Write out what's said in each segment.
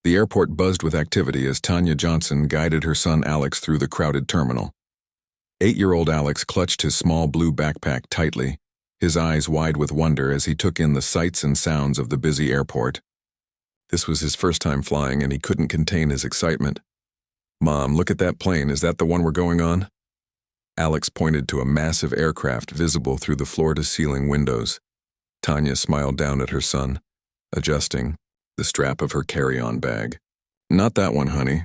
The airport buzzed with activity as Tanya Johnson guided her son Alex through the crowded terminal. 8-year-old Alex clutched his small blue backpack tightly, his eyes wide with wonder as he took in the sights and sounds of the busy airport. This was his first time flying, and he couldn't contain his excitement. "Mom, look at that plane. Is that the one we're going on?" Alex pointed to a massive aircraft visible through the floor-to-ceiling windows. Tanya smiled down at her son, adjusting the strap of her carry-on bag. "Not that one, honey.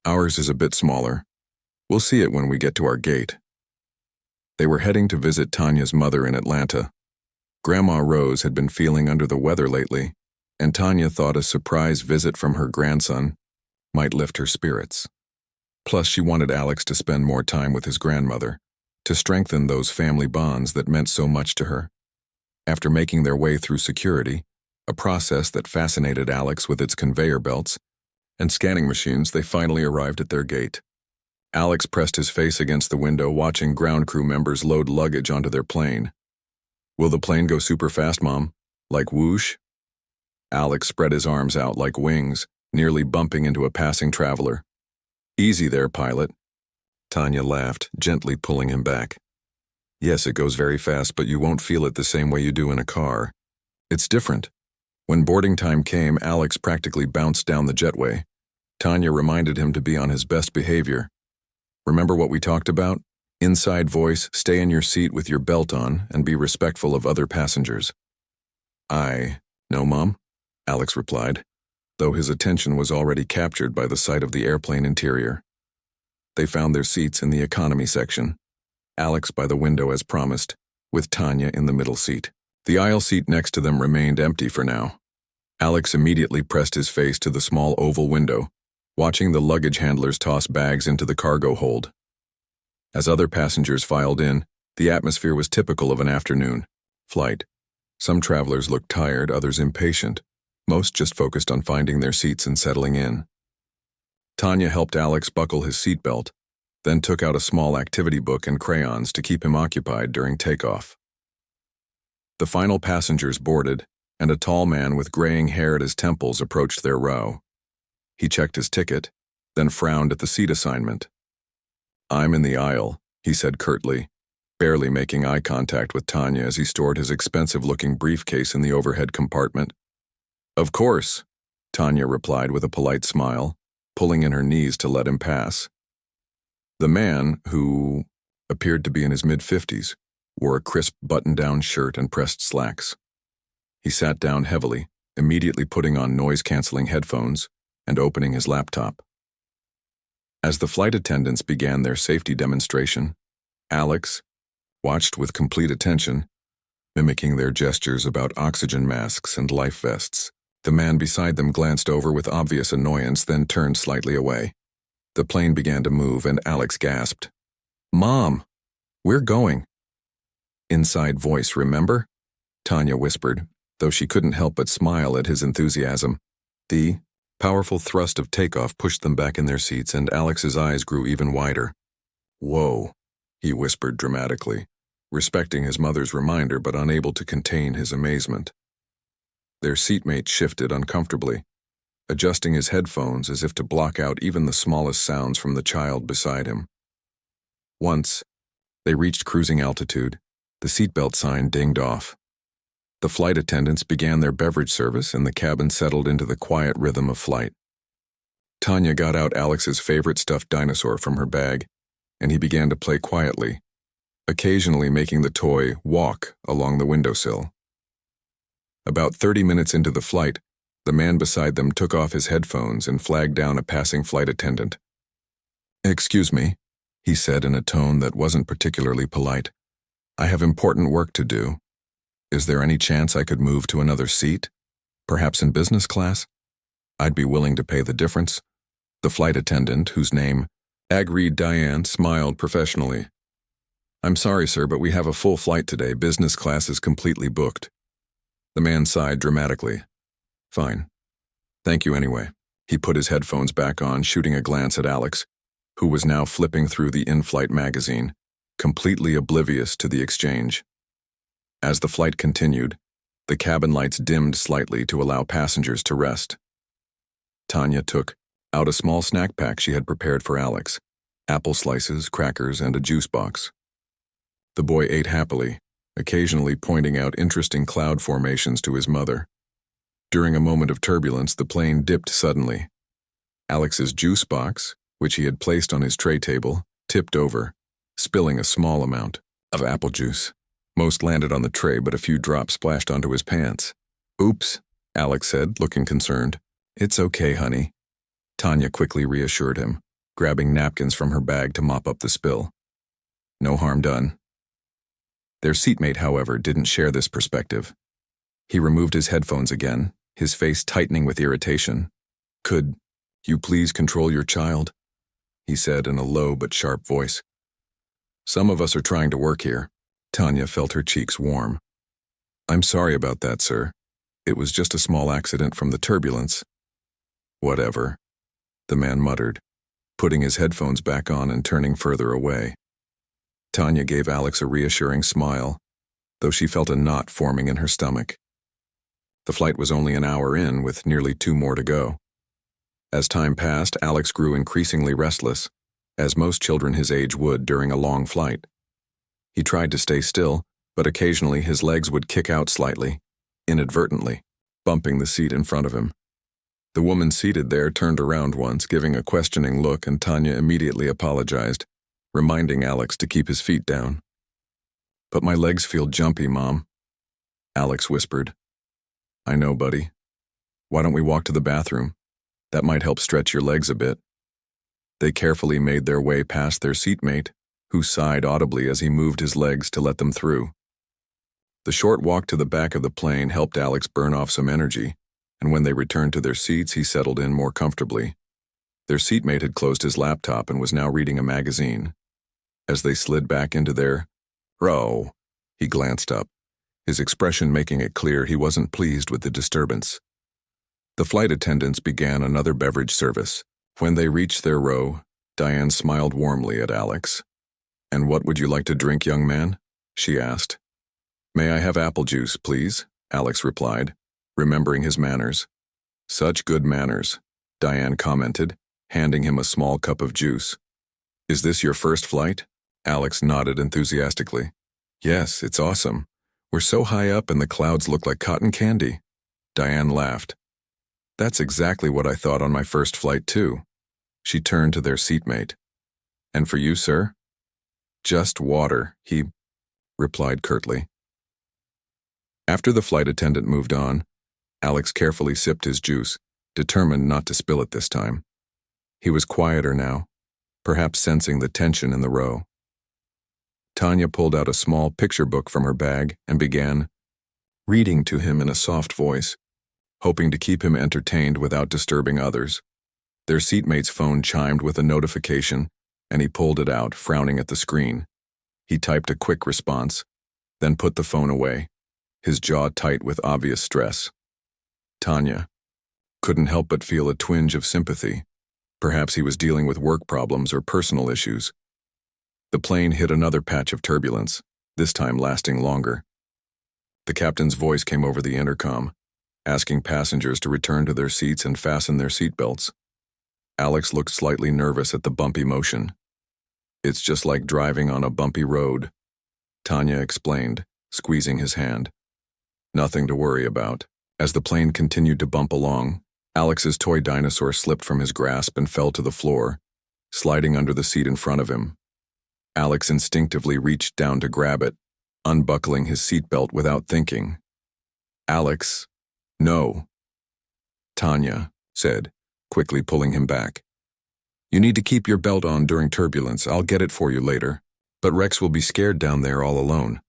Ours is a bit smaller. We'll see it when we get to our gate." They were heading to visit Tanya's mother in Atlanta. Grandma Rose had been feeling under the weather lately, and Tanya thought a surprise visit from her grandson might lift her spirits. Plus, she wanted Alex to spend more time with his grandmother, to strengthen those family bonds that meant so much to her. After making their way through security, a process that fascinated Alex with its conveyor belts and scanning machines, they finally arrived at their gate. Alex pressed his face against the window, watching ground crew members load luggage onto their plane. "Will the plane go super fast, Mom? Like whoosh?" Alex spread his arms out like wings, nearly bumping into a passing traveler. "Easy there, pilot." Tanya laughed, gently pulling him back. "Yes, it goes very fast, but you won't feel it the same way you do in a car. It's different." When boarding time came, Alex practically bounced down the jetway. Tanya reminded him to be on his best behavior. "Remember what we talked about? Inside voice, stay in your seat with your belt on, and be respectful of other passengers." "I know, Mom," Alex replied, though his attention was already captured by the sight of the airplane interior. They found their seats in the economy section, Alex by the window as promised, with Tanya in the middle seat. The aisle seat next to them remained empty for now. Alex immediately pressed his face to the small oval window, watching the luggage handlers toss bags into the cargo hold. As other passengers filed in, the atmosphere was typical of an afternoon flight. Some travelers looked tired, others impatient, most just focused on finding their seats and settling in. Tanya helped Alex buckle his seatbelt, then took out a small activity book and crayons to keep him occupied during takeoff. The final passengers boarded, and a tall man with graying hair at his temples approached their row. He checked his ticket, then frowned at the seat assignment. "I'm in the aisle," he said curtly, barely making eye contact with Tanya as he stored his expensive-looking briefcase in the overhead compartment. "Of course," Tanya replied with a polite smile, pulling in her knees to let him pass. The man, who appeared to be in his mid-50s, wore a crisp button-down shirt and pressed slacks. He sat down heavily, immediately putting on noise-canceling headphones and opening his laptop. As the flight attendants began their safety demonstration, Alex watched with complete attention, mimicking their gestures about oxygen masks and life vests. The man beside them glanced over with obvious annoyance, then turned slightly away. The plane began to move, and Alex gasped. "Mom, we're going." "Inside voice, remember?" Tanya whispered, though she couldn't help but smile at his enthusiasm. The powerful thrust of takeoff pushed them back in their seats, and Alex's eyes grew even wider. "Whoa," he whispered dramatically, respecting his mother's reminder but unable to contain his amazement. Their seatmate shifted uncomfortably, adjusting his headphones as if to block out even the smallest sounds from the child beside him. Once they reached cruising altitude, the seatbelt sign dinged off. The flight attendants began their beverage service, and the cabin settled into the quiet rhythm of flight. Tanya got out Alex's favorite stuffed dinosaur from her bag, and he began to play quietly, occasionally making the toy walk along the windowsill. About 30 minutes into the flight, the man beside them took off his headphones and flagged down a passing flight attendant. "Excuse me," he said in a tone that wasn't particularly polite. "I have important work to do. Is there any chance I could move to another seat? Perhaps in business class? I'd be willing to pay the difference." The flight attendant, whose name, agreed Diane, smiled professionally. "I'm sorry, sir, but we have a full flight today. Business class is completely booked." The man sighed dramatically. "Fine. Thank you anyway." He put his headphones back on, shooting a glance at Alex, who was now flipping through the in-flight magazine, completely oblivious to the exchange. As the flight continued, the cabin lights dimmed slightly to allow passengers to rest. Tanya took out a small snack pack she had prepared for Alex: apple slices, crackers, and a juice box. The boy ate happily, occasionally pointing out interesting cloud formations to his mother. During a moment of turbulence, the plane dipped suddenly. Alex's juice box, which he had placed on his tray table, tipped over, spilling a small amount of apple juice. Most landed on the tray, but a few drops splashed onto his pants. "Oops," Alex said, looking concerned. "It's okay, honey." Tanya quickly reassured him, grabbing napkins from her bag to mop up the spill. No harm done. Their seatmate, however, didn't share this perspective. He removed his headphones again, his face tightening with irritation. "Could you please control your child?" he said in a low but sharp voice. "Some of us are trying to work here." Tanya felt her cheeks warm. "I'm sorry about that, sir. It was just a small accident from the turbulence." "Whatever," the man muttered, putting his headphones back on and turning further away. Tanya gave Alex a reassuring smile, though she felt a knot forming in her stomach. The flight was only an hour in, with nearly 2 more to go. As time passed, Alex grew increasingly restless, as most children his age would during a long flight. He tried to stay still, but occasionally his legs would kick out slightly, inadvertently, bumping the seat in front of him. The woman seated there turned around once, giving a questioning look, and Tanya immediately apologized, reminding Alex to keep his feet down. "But my legs feel jumpy, Mom," Alex whispered. "I know, buddy. Why don't we walk to the bathroom? That might help stretch your legs a bit." They carefully made their way past their seatmate, who sighed audibly as he moved his legs to let them through. The short walk to the back of the plane helped Alex burn off some energy, and when they returned to their seats, he settled in more comfortably. Their seatmate had closed his laptop and was now reading a magazine. As they slid back into their row, he glanced up, his expression making it clear he wasn't pleased with the disturbance. The flight attendants began another beverage service. When they reached their row, Diane smiled warmly at Alex. "And what would you like to drink, young man?" she asked. "May I have apple juice, please?" Alex replied, remembering his manners. "Such good manners," Diane commented, handing him a small cup of juice. "Is this your first flight?" Alex nodded enthusiastically. "Yes, it's awesome. We're so high up and the clouds look like cotton candy." Diane laughed. "That's exactly what I thought on my first flight, too." She turned to their seatmate. "And for you, sir?" "Just water," he replied curtly. After the flight attendant moved on, Alex carefully sipped his juice, determined not to spill it this time. He was quieter now, perhaps sensing the tension in the row. Tanya pulled out a small picture book from her bag and began reading to him in a soft voice, hoping to keep him entertained without disturbing others. Their seatmate's phone chimed with a notification, and he pulled it out, frowning at the screen. He typed a quick response, then put the phone away, his jaw tight with obvious stress. Tanya couldn't help but feel a twinge of sympathy. Perhaps he was dealing with work problems or personal issues. The plane hit another patch of turbulence, this time lasting longer. The captain's voice came over the intercom, asking passengers to return to their seats and fasten their seatbelts. Alex looked slightly nervous at the bumpy motion. "It's just like driving on a bumpy road," Tanya explained, squeezing his hand. "Nothing to worry about." As the plane continued to bump along, Alex's toy dinosaur slipped from his grasp and fell to the floor, sliding under the seat in front of him. Alex instinctively reached down to grab it, unbuckling his seatbelt without thinking. "Alex, no," Tanya said, quickly pulling him back. "You need to keep your belt on during turbulence. I'll get it for you later." "But Rex will be scared down there all alone,"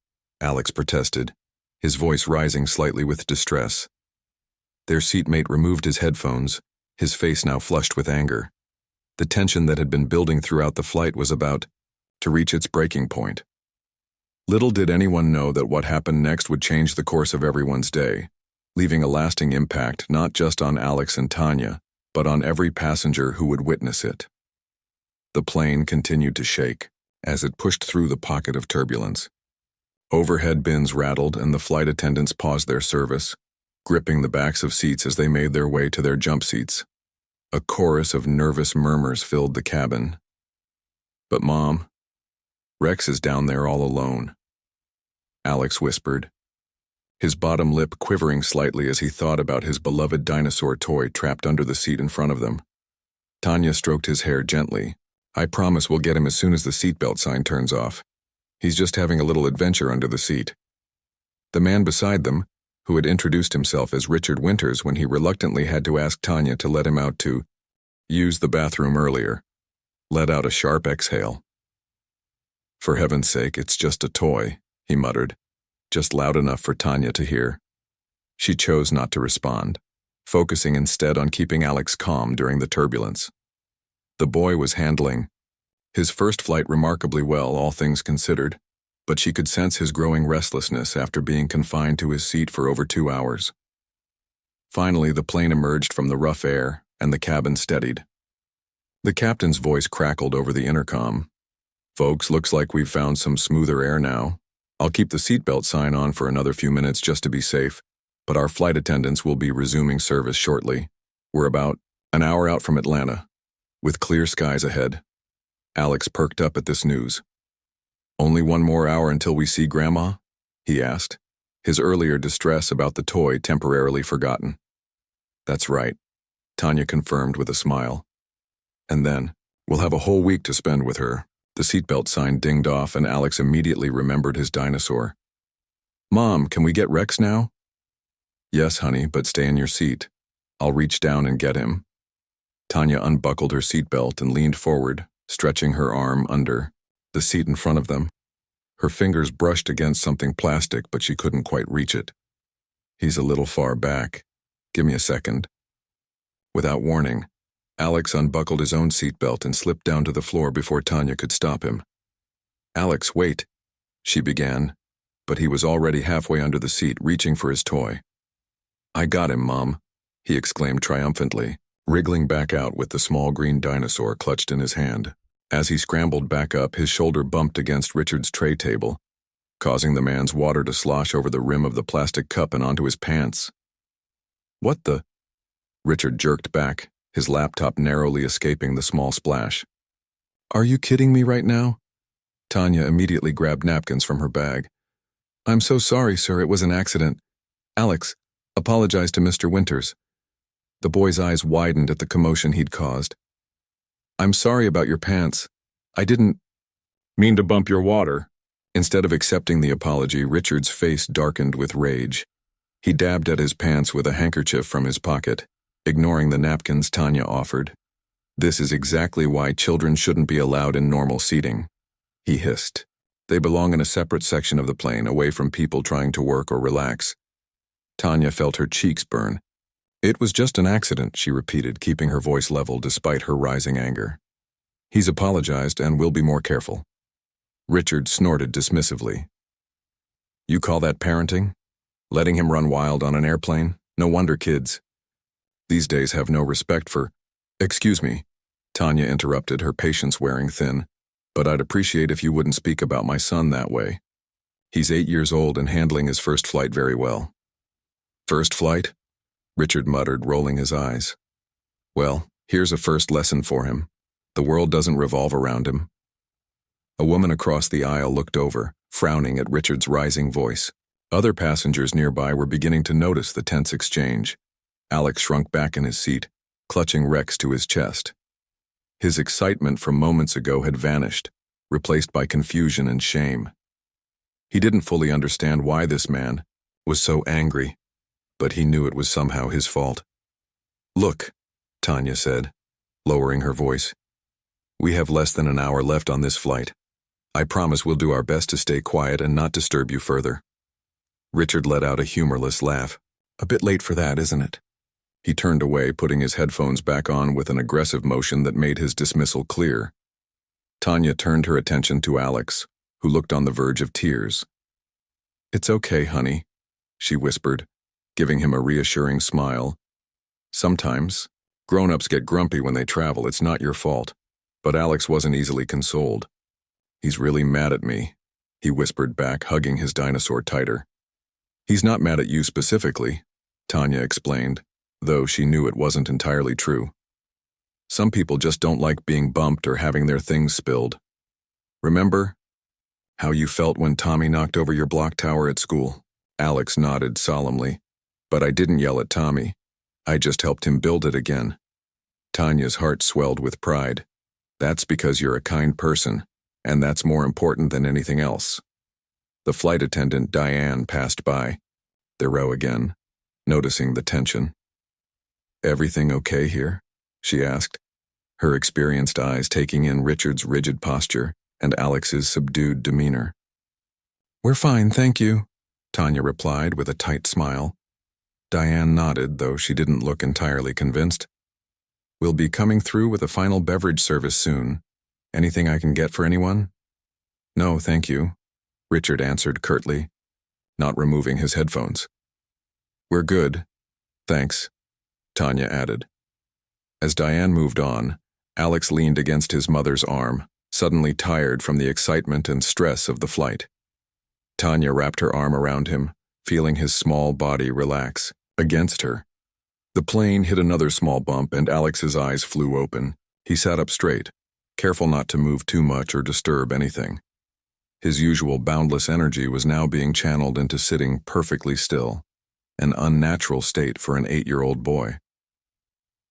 Alex protested, his voice rising slightly with distress. Their seatmate removed his headphones, his face now flushed with anger. The tension that had been building throughout the flight was about to reach its breaking point. Little did anyone know that what happened next would change the course of everyone's day, leaving a lasting impact not just on Alex and Tanya, but on every passenger who would witness it. The plane continued to shake as it pushed through the pocket of turbulence. Overhead bins rattled and the flight attendants paused their service, gripping the backs of seats as they made their way to their jump seats. A chorus of nervous murmurs filled the cabin. "But Mom, Rex is down there all alone," Alex whispered, his bottom lip quivering slightly as he thought about his beloved dinosaur toy trapped under the seat in front of them. Tanya stroked his hair gently. "I promise we'll get him as soon as the seatbelt sign turns off. He's just having a little adventure under the seat." The man beside them, who had introduced himself as Richard Winters when he reluctantly had to ask Tanya to let him out to use the bathroom earlier, let out a sharp exhale. "For heaven's sake, it's just a toy," he muttered, just loud enough for Tanya to hear. She chose not to respond, focusing instead on keeping Alex calm during the turbulence. The boy was handling his first flight remarkably well, all things considered, but she could sense his growing restlessness after being confined to his seat for over 2 hours. Finally, the plane emerged from the rough air, and the cabin steadied. The captain's voice crackled over the intercom. "Folks, looks like we've found some smoother air now. I'll keep the seatbelt sign on for another few minutes just to be safe, but our flight attendants will be resuming service shortly. We're about an hour out from Atlanta, with clear skies ahead." Alex perked up at this news. "Only 1 more hour until we see Grandma?" he asked, his earlier distress about the toy temporarily forgotten. "That's right," Tanya confirmed with a smile. "And then, we'll have a whole week to spend with her." The seatbelt sign dinged off and Alex immediately remembered his dinosaur. "Mom, can we get Rex now?" "Yes, honey, but stay in your seat. I'll reach down and get him." Tanya unbuckled her seatbelt and leaned forward, stretching her arm under the seat in front of them. Her fingers brushed against something plastic, but she couldn't quite reach it. "He's a little far back. Give me a second." Without warning, Alex unbuckled his own seatbelt and slipped down to the floor before Tanya could stop him. "Alex, wait," she began, but he was already halfway under the seat, reaching for his toy. "I got him, Mom," he exclaimed triumphantly, wriggling back out with the small green dinosaur clutched in his hand. As he scrambled back up, his shoulder bumped against Richard's tray table, causing the man's water to slosh over the rim of the plastic cup and onto his pants. "What the?" Richard jerked back, his laptop narrowly escaping the small splash. "Are you kidding me right now?" Tanya immediately grabbed napkins from her bag. "I'm so sorry, sir, it was an accident. Alex, apologize to Mr. Winters." The boy's eyes widened at the commotion he'd caused. "I'm sorry about your pants. I didn't mean to bump your water." Instead of accepting the apology, Richard's face darkened with rage. He dabbed at his pants with a handkerchief from his pocket, ignoring the napkins Tanya offered. "This is exactly why children shouldn't be allowed in normal seating," he hissed. "They belong in a separate section of the plane, away from people trying to work or relax." Tanya felt her cheeks burn. "It was just an accident," she repeated, keeping her voice level despite her rising anger. "He's apologized and will be more careful." Richard snorted dismissively. "You call that parenting? Letting him run wild on an airplane? No wonder kids these days have no respect for—" "Excuse me," Tanya interrupted, her patience wearing thin, "but I'd appreciate if you wouldn't speak about my son that way. He's 8 years old and handling his first flight very well." "First flight?" Richard muttered, rolling his eyes. "Well, here's a first lesson for him. The world doesn't revolve around him." A woman across the aisle looked over, frowning at Richard's rising voice. Other passengers nearby were beginning to notice the tense exchange. Alex shrunk back in his seat, clutching Rex to his chest. His excitement from moments ago had vanished, replaced by confusion and shame. He didn't fully understand why this man was so angry, but he knew it was somehow his fault. "Look," Tanya said, lowering her voice. "We have less than an hour left on this flight. I promise we'll do our best to stay quiet and not disturb you further." Richard let out a humorless laugh. "A bit late for that, isn't it?" He turned away, putting his headphones back on with an aggressive motion that made his dismissal clear. Tanya turned her attention to Alex, who looked on the verge of tears. "It's okay, honey," she whispered, giving him a reassuring smile. "Sometimes, grown-ups get grumpy when they travel. It's not your fault." But Alex wasn't easily consoled. "He's really mad at me," he whispered back, hugging his dinosaur tighter. "He's not mad at you specifically," Tanya explained, though she knew it wasn't entirely true. Some people just don't like being bumped or having their things spilled. Remember how you felt when Tommy knocked over your block tower at school? Alex nodded solemnly. But I didn't yell at Tommy. I just helped him build it again. Tanya's heart swelled with pride. That's because you're a kind person, and that's more important than anything else. The flight attendant, Diane, passed by, the row again, noticing the tension. Everything okay here? She asked, her experienced eyes taking in Richard's rigid posture and Alex's subdued demeanor. We're fine, thank you, Tanya replied with a tight smile. Diane nodded, though she didn't look entirely convinced. We'll be coming through with a final beverage service soon. Anything I can get for anyone? No, thank you, Richard answered curtly, not removing his headphones. We're good, thanks, Tanya added. As Diane moved on, Alex leaned against his mother's arm, suddenly tired from the excitement and stress of the flight. Tanya wrapped her arm around him, feeling his small body relax against her. The plane hit another small bump and Alex's eyes flew open. He sat up straight, careful not to move too much or disturb anything. His usual boundless energy was now being channeled into sitting perfectly still, an unnatural state for an 8-year-old boy.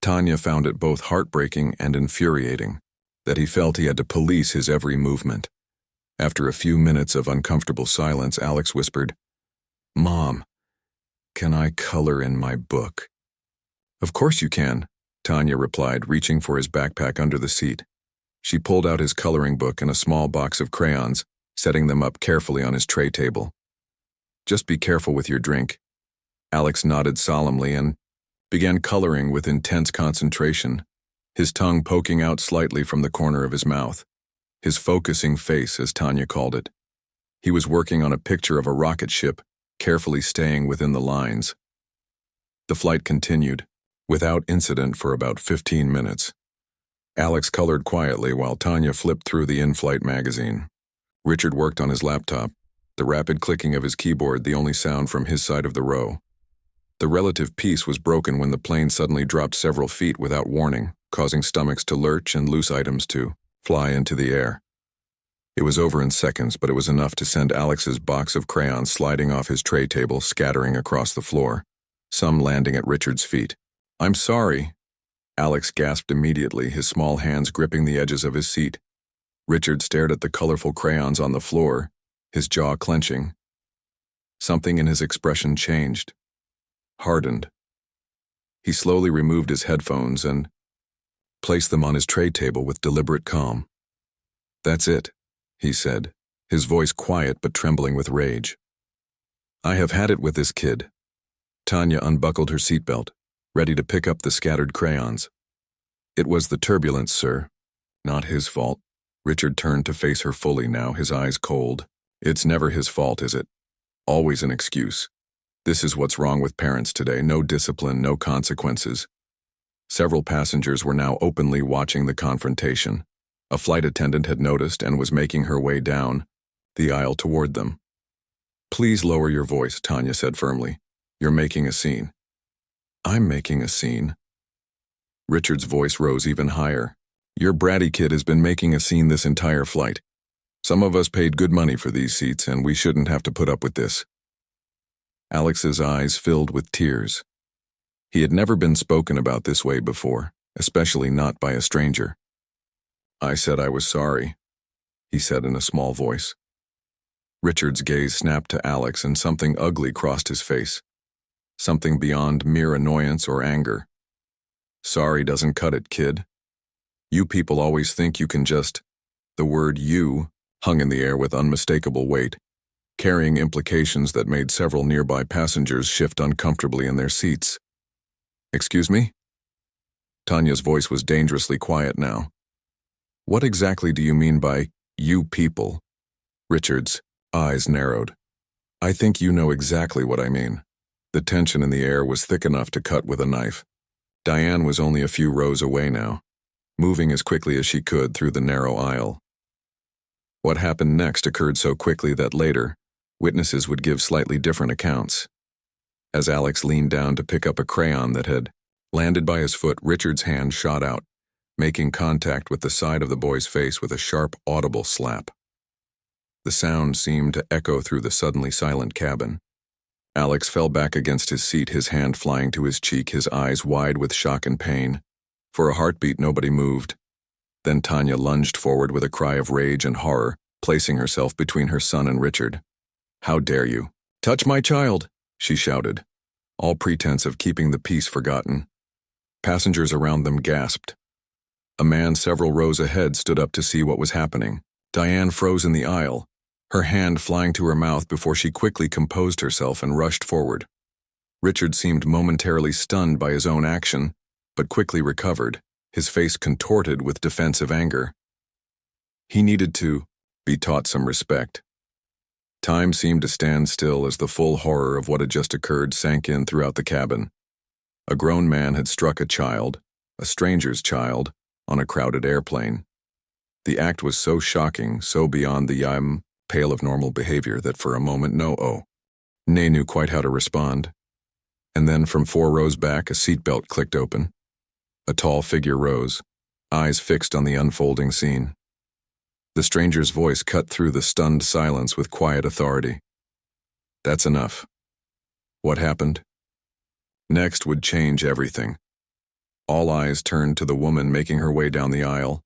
Tanya found it both heartbreaking and infuriating that he felt he had to police his every movement. After a few minutes of uncomfortable silence, Alex whispered, "Mom, can I color in my book?" Of course you can, Tanya replied, reaching for his backpack under the seat. She pulled out his coloring book and a small box of crayons, setting them up carefully on his tray table. Just be careful with your drink. Alex nodded solemnly and began coloring with intense concentration, his tongue poking out slightly from the corner of his mouth. His focusing face, as Tanya called it. He was working on a picture of a rocket ship, carefully staying within the lines. The flight continued, without incident for about 15 minutes. Alex colored quietly while Tanya flipped through the in-flight magazine. Richard worked on his laptop, the rapid clicking of his keyboard the only sound from his side of the row. The relative peace was broken when the plane suddenly dropped several feet without warning, causing stomachs to lurch and loose items to fly into the air. It was over in seconds, but it was enough to send Alex's box of crayons sliding off his tray table, scattering across the floor, some landing at Richard's feet. "I'm sorry," Alex gasped immediately, his small hands gripping the edges of his seat. Richard stared at the colorful crayons on the floor, his jaw clenching. Something in his expression changed, hardened. He slowly removed his headphones and placed them on his tray table with deliberate calm. "That's it," he said, his voice quiet but trembling with rage. "I have had it with this kid." Tanya unbuckled her seatbelt, ready to pick up the scattered crayons. "It was the turbulence, sir. Not his fault." Richard turned to face her fully now, his eyes cold. "It's never his fault, is it? Always an excuse. This is what's wrong with parents today. No discipline, no consequences." Several passengers were now openly watching the confrontation. A flight attendant had noticed and was making her way down the aisle toward them. "Please lower your voice," Tanya said firmly. "You're making a scene." "I'm making a scene." Richard's voice rose even higher. "Your bratty kid has been making a scene this entire flight. Some of us paid good money for these seats, and we shouldn't have to put up with this." Alex's eyes filled with tears. He had never been spoken about this way before, especially not by a stranger. "I said I was sorry," he said in a small voice. Richard's gaze snapped to Alex and something ugly crossed his face. Something beyond mere annoyance or anger. "Sorry doesn't cut it, kid. You people always think you can just..." The word "you" hung in the air with unmistakable weight, carrying implications that made several nearby passengers shift uncomfortably in their seats. "Excuse me?" Tanya's voice was dangerously quiet now. "What exactly do you mean by, you people?" Richard's eyes narrowed. "I think you know exactly what I mean." The tension in the air was thick enough to cut with a knife. Diane was only a few rows away now, moving as quickly as she could through the narrow aisle. What happened next occurred so quickly that later, witnesses would give slightly different accounts. As Alex leaned down to pick up a crayon that had landed by his foot, Richard's hand shot out, making contact with the side of the boy's face with a sharp, audible slap. The sound seemed to echo through the suddenly silent cabin. Alex fell back against his seat, his hand flying to his cheek, his eyes wide with shock and pain. For a heartbeat, nobody moved. Then Tanya lunged forward with a cry of rage and horror, placing herself between her son and Richard. "How dare you? Touch my child!" she shouted, all pretense of keeping the peace forgotten. Passengers around them gasped. A man several rows ahead stood up to see what was happening. Diane froze in the aisle, her hand flying to her mouth before she quickly composed herself and rushed forward. Richard seemed momentarily stunned by his own action, but quickly recovered, his face contorted with defensive anger. He needed to be taught some respect. Time seemed to stand still as the full horror of what had just occurred sank in throughout the cabin. A grown man had struck a child, a stranger's child, on a crowded airplane. The act was so shocking, so beyond the pale of normal behavior that for a moment Nay knew quite how to respond. And then from 4 rows back, a seatbelt clicked open. A tall figure rose, eyes fixed on the unfolding scene. The stranger's voice cut through the stunned silence with quiet authority. "That's enough." What happened next would change everything. All eyes turned to the woman making her way down the aisle.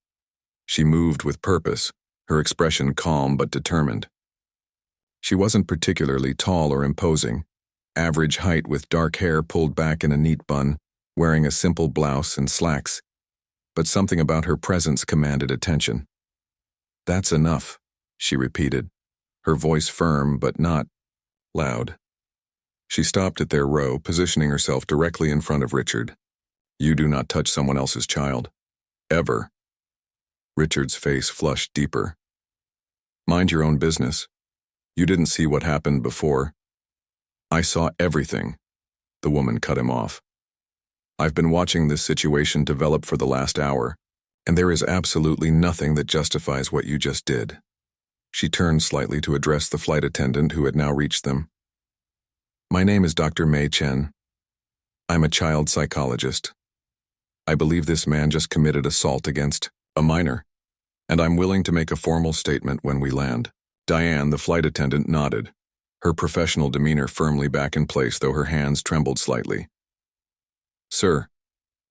She moved with purpose, her expression calm but determined. She wasn't particularly tall or imposing, average height with dark hair pulled back in a neat bun, wearing a simple blouse and slacks, but something about her presence commanded attention. "That's enough," she repeated, her voice firm but not loud. She stopped at their row, positioning herself directly in front of Richard. "You do not touch someone else's child. Ever." Richard's face flushed deeper. "Mind your own business. You didn't see what happened before." "I saw everything," the woman cut him off. "I've been watching this situation develop for the last hour, and there is absolutely nothing that justifies what you just did." She turned slightly to address the flight attendant who had now reached them. "My name is Dr. Mei Chen. I'm a child psychologist. I believe this man just committed assault against a minor, and I'm willing to make a formal statement when we land." Diane, the flight attendant, nodded, her professional demeanor firmly back in place though her hands trembled slightly. "Sir,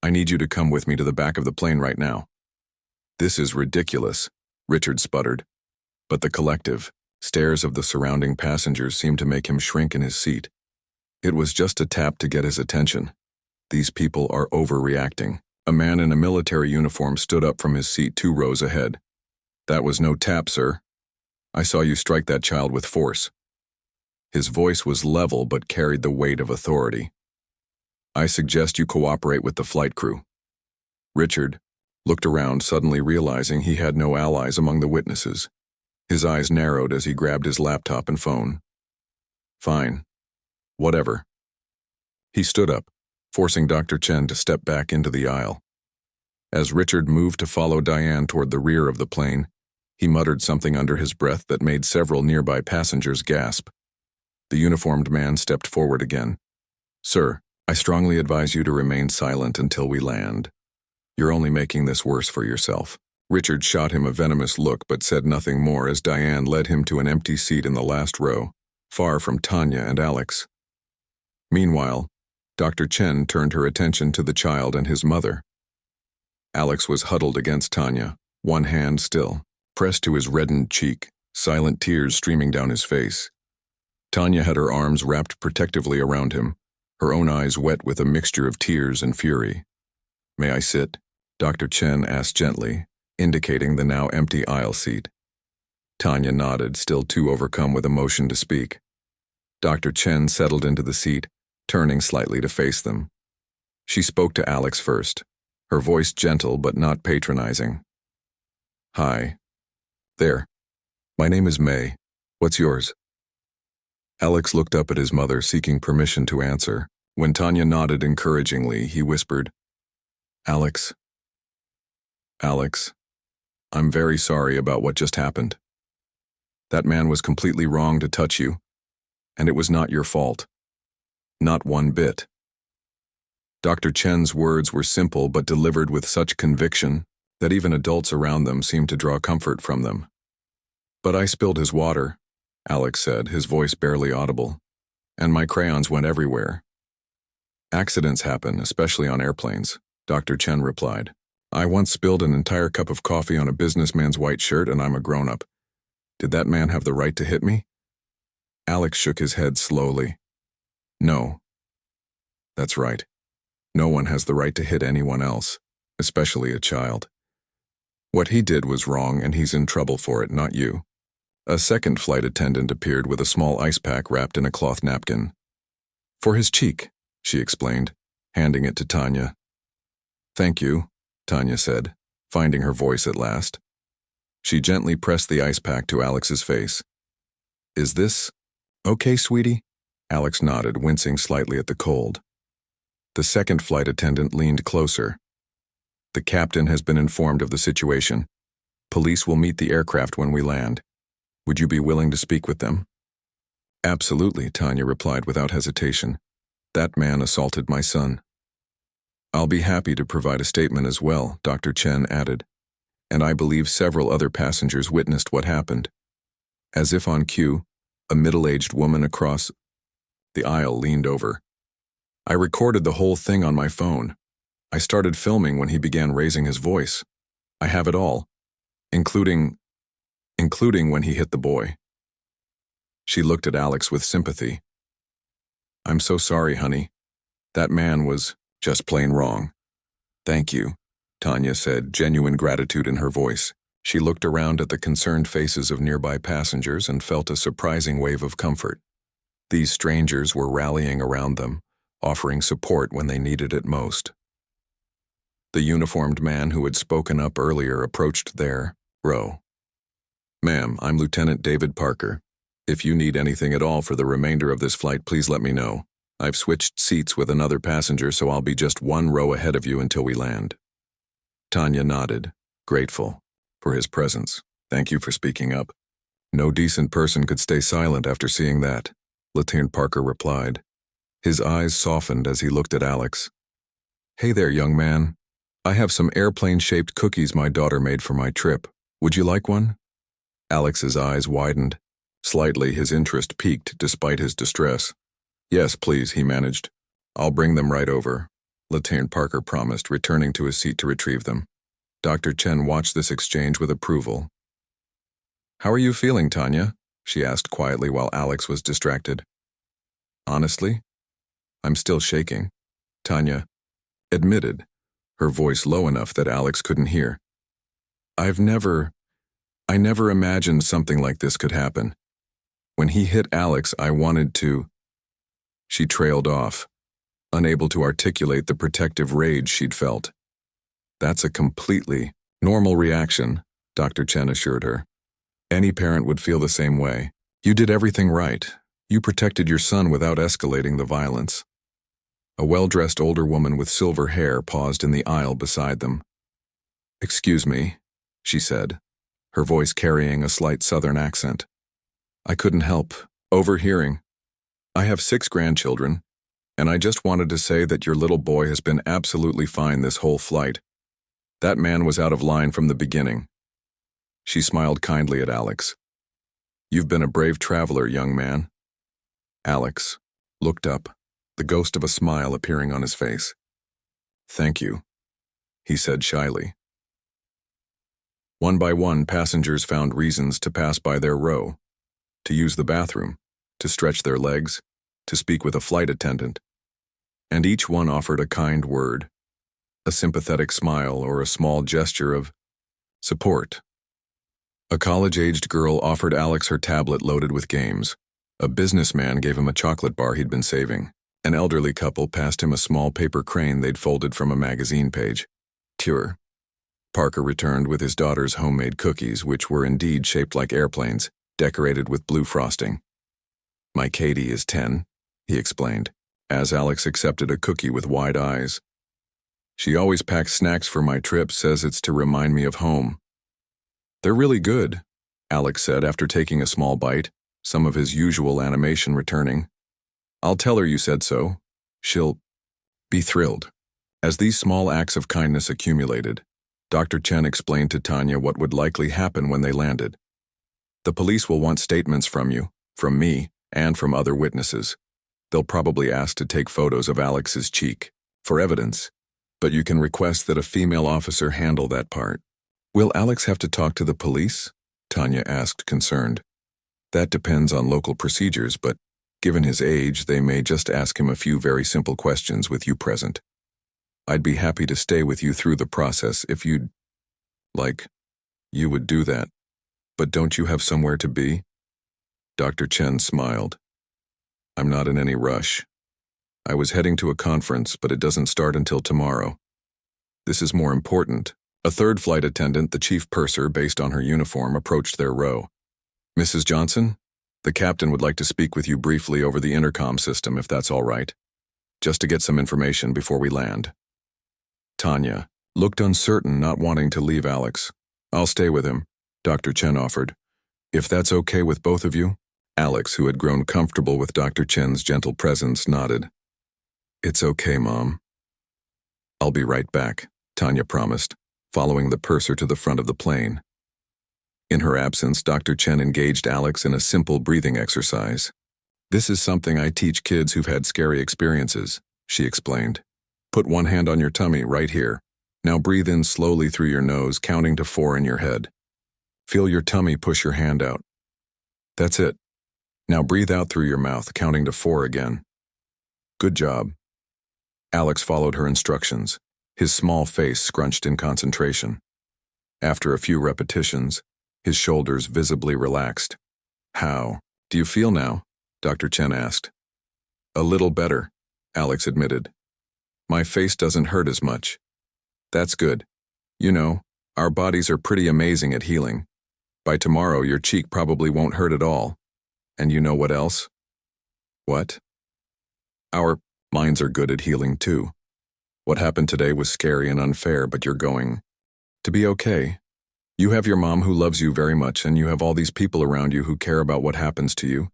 I need you to come with me to the back of the plane right now." "This is ridiculous," Richard sputtered, but the collective stares of the surrounding passengers seemed to make him shrink in his seat. It was just a tap to get his attention. These people are overreacting. A man in a military uniform stood up from his seat 2 rows ahead. "That was no tap, sir. I saw you strike that child with force." His voice was level but carried the weight of authority. "I suggest you cooperate with the flight crew." Richard looked around, suddenly realizing he had no allies among the witnesses. His eyes narrowed as he grabbed his laptop and phone. "Fine. Whatever." He stood up, forcing Dr. Chen to step back into the aisle. As Richard moved to follow Diane toward the rear of the plane, he muttered something under his breath that made several nearby passengers gasp. The uniformed man stepped forward again. "Sir, I strongly advise you to remain silent until we land. You're only making this worse for yourself." Richard shot him a venomous look but said nothing more as Diane led him to an empty seat in the last row, far from Tanya and Alex. Meanwhile, Dr. Chen turned her attention to the child and his mother. Alex was huddled against Tanya, one hand still pressed to his reddened cheek, silent tears streaming down his face. Tanya had her arms wrapped protectively around him, her own eyes wet with a mixture of tears and fury. "May I sit?" Dr. Chen asked gently, indicating the now empty aisle seat. Tanya nodded, still too overcome with emotion to speak. Dr. Chen settled into the seat, turning slightly to face them. She spoke to Alex first, her voice gentle but not patronizing. "Hi. There. My name is May. What's yours?" Alex looked up at his mother, seeking permission to answer. When Tanya nodded encouragingly, he whispered, Alex, I'm very sorry about what just happened. That man was completely wrong to touch you, and it was not your fault. Not one bit." Dr. Chen's words were simple but delivered with such conviction that even adults around them seemed to draw comfort from them. "But I spilled his water," Alex said, his voice barely audible, "and my crayons went everywhere." "Accidents happen, especially on airplanes," Dr. Chen replied. "I once spilled an entire cup of coffee on a businessman's white shirt and I'm a grown-up. Did that man have the right to hit me?" Alex shook his head slowly. "No. That's right. No one has the right to hit anyone else, especially a child. What he did was wrong and he's in trouble for it, not you." A second flight attendant appeared with a small ice pack wrapped in a cloth napkin. "For his cheek," she explained, handing it to Tanya. "Thank you," Tanya said, finding her voice at last. She gently pressed the ice pack to Alex's face. "Is this okay, sweetie?" Alex nodded, wincing slightly at the cold. The second flight attendant leaned closer. "The captain has been informed of the situation. Police will meet the aircraft when we land. Would you be willing to speak with them?" "Absolutely," Tanya replied without hesitation. "That man assaulted my son." "I'll be happy to provide a statement as well," Dr. Chen added. "And I believe several other passengers witnessed what happened." As if on cue, a middle-aged woman across the aisle leaned over. "I recorded the whole thing on my phone. I started filming when he began raising his voice. I have it all, including when he hit the boy." She looked at Alex with sympathy. "I'm so sorry, honey. That man was just plain wrong." "Thank you," Tanya said, genuine gratitude in her voice. She looked around at the concerned faces of nearby passengers and felt a surprising wave of comfort. These strangers were rallying around them, offering support when they needed it most. The uniformed man who had spoken up earlier approached their row. "Ma'am, I'm Lieutenant David Parker. If you need anything at all for the remainder of this flight, please let me know. I've switched seats with another passenger, so I'll be just one row ahead of you until we land." Tanya nodded, grateful for his presence. "Thank you for speaking up. No decent person could stay silent after seeing that," Lieutenant Parker replied. His eyes softened as he looked at Alex. "Hey there, young man. I have some airplane-shaped cookies my daughter made for my trip. Would you like one?" Alex's eyes widened. Slightly, his interest piqued despite his distress. "Yes, please," he managed. "I'll bring them right over," Lieutenant Parker promised, returning to his seat to retrieve them. Dr. Chen watched this exchange with approval. "How are you feeling, Tanya?" she asked quietly while Alex was distracted. "Honestly, I'm still shaking," Tanya admitted, her voice low enough that Alex couldn't hear. I never imagined something like this could happen. When he hit Alex, I wanted to..." She trailed off, unable to articulate the protective rage she'd felt. "That's a completely normal reaction," Dr. Chen assured her. "Any parent would feel the same way. You did everything right. You protected your son without escalating the violence." A well-dressed older woman with silver hair paused in the aisle beside them. "Excuse me," she said, her voice carrying a slight southern accent. "I couldn't help overhearing. I have 6 grandchildren, and I just wanted to say that your little boy has been absolutely fine this whole flight. That man was out of line from the beginning." She smiled kindly at Alex. "You've been a brave traveler, young man." Alex looked up, the ghost of a smile appearing on his face. "Thank you," he said shyly. One by one, passengers found reasons to pass by their row, to use the bathroom, to stretch their legs, to speak with a flight attendant. And each one offered a kind word, a sympathetic smile, or a small gesture of support. A college-aged girl offered Alex her tablet loaded with games. A businessman gave him a chocolate bar he'd been saving. An elderly couple passed him a small paper crane they'd folded from a magazine page. Pure. Parker returned with his daughter's homemade cookies, which were indeed shaped like airplanes, decorated with blue frosting. "My Katie is 10, he explained, as Alex accepted a cookie with wide eyes. "She always packs snacks for my trip, says it's to remind me of home." "They're really good," Alex said after taking a small bite, some of his usual animation returning. "I'll tell her you said so. She'll be thrilled." As these small acts of kindness accumulated, Dr. Chen explained to Tanya what would likely happen when they landed. The police will want statements from you, from me, and from other witnesses. They'll probably ask to take photos of Alex's cheek, for evidence, but you can request that a female officer handle that part. Will Alex have to talk to the police? Tanya asked, concerned. That depends on local procedures, but given his age, they may just ask him a few very simple questions with you present. I'd be happy to stay with you through the process if you'd like. You would do that. But don't you have somewhere to be? Dr. Chen smiled. I'm not in any rush. I was heading to a conference, but it doesn't start until tomorrow. This is more important. A third flight attendant, the chief purser, based on her uniform, approached their row. Mrs. Johnson, the captain would like to speak with you briefly over the intercom system, if that's all right, just to get some information before we land. Tanya looked uncertain, not wanting to leave Alex. I'll stay with him, Dr. Chen offered. If that's okay with both of you? Alex, who had grown comfortable with Dr. Chen's gentle presence, nodded. It's okay, Mom. I'll be right back, Tanya promised, following the purser to the front of the plane. In her absence, Dr. Chen engaged Alex in a simple breathing exercise. This is something I teach kids who've had scary experiences, she explained. Put one hand on your tummy right here. Now breathe in slowly through your nose, counting to 4 in your head. Feel your tummy push your hand out. That's it. Now breathe out through your mouth, counting to 4 again. Good job. Alex followed her instructions, his small face scrunched in concentration. After a few repetitions, his shoulders visibly relaxed. How do you feel now? Dr. Chen asked. A little better, Alex admitted. My face doesn't hurt as much. That's good. You know, our bodies are pretty amazing at healing. By tomorrow, your cheek probably won't hurt at all. And you know what else? What? Our minds are good at healing too. What happened today was scary and unfair, but you're going to be okay. You have your mom who loves you very much, and you have all these people around you who care about what happens to you,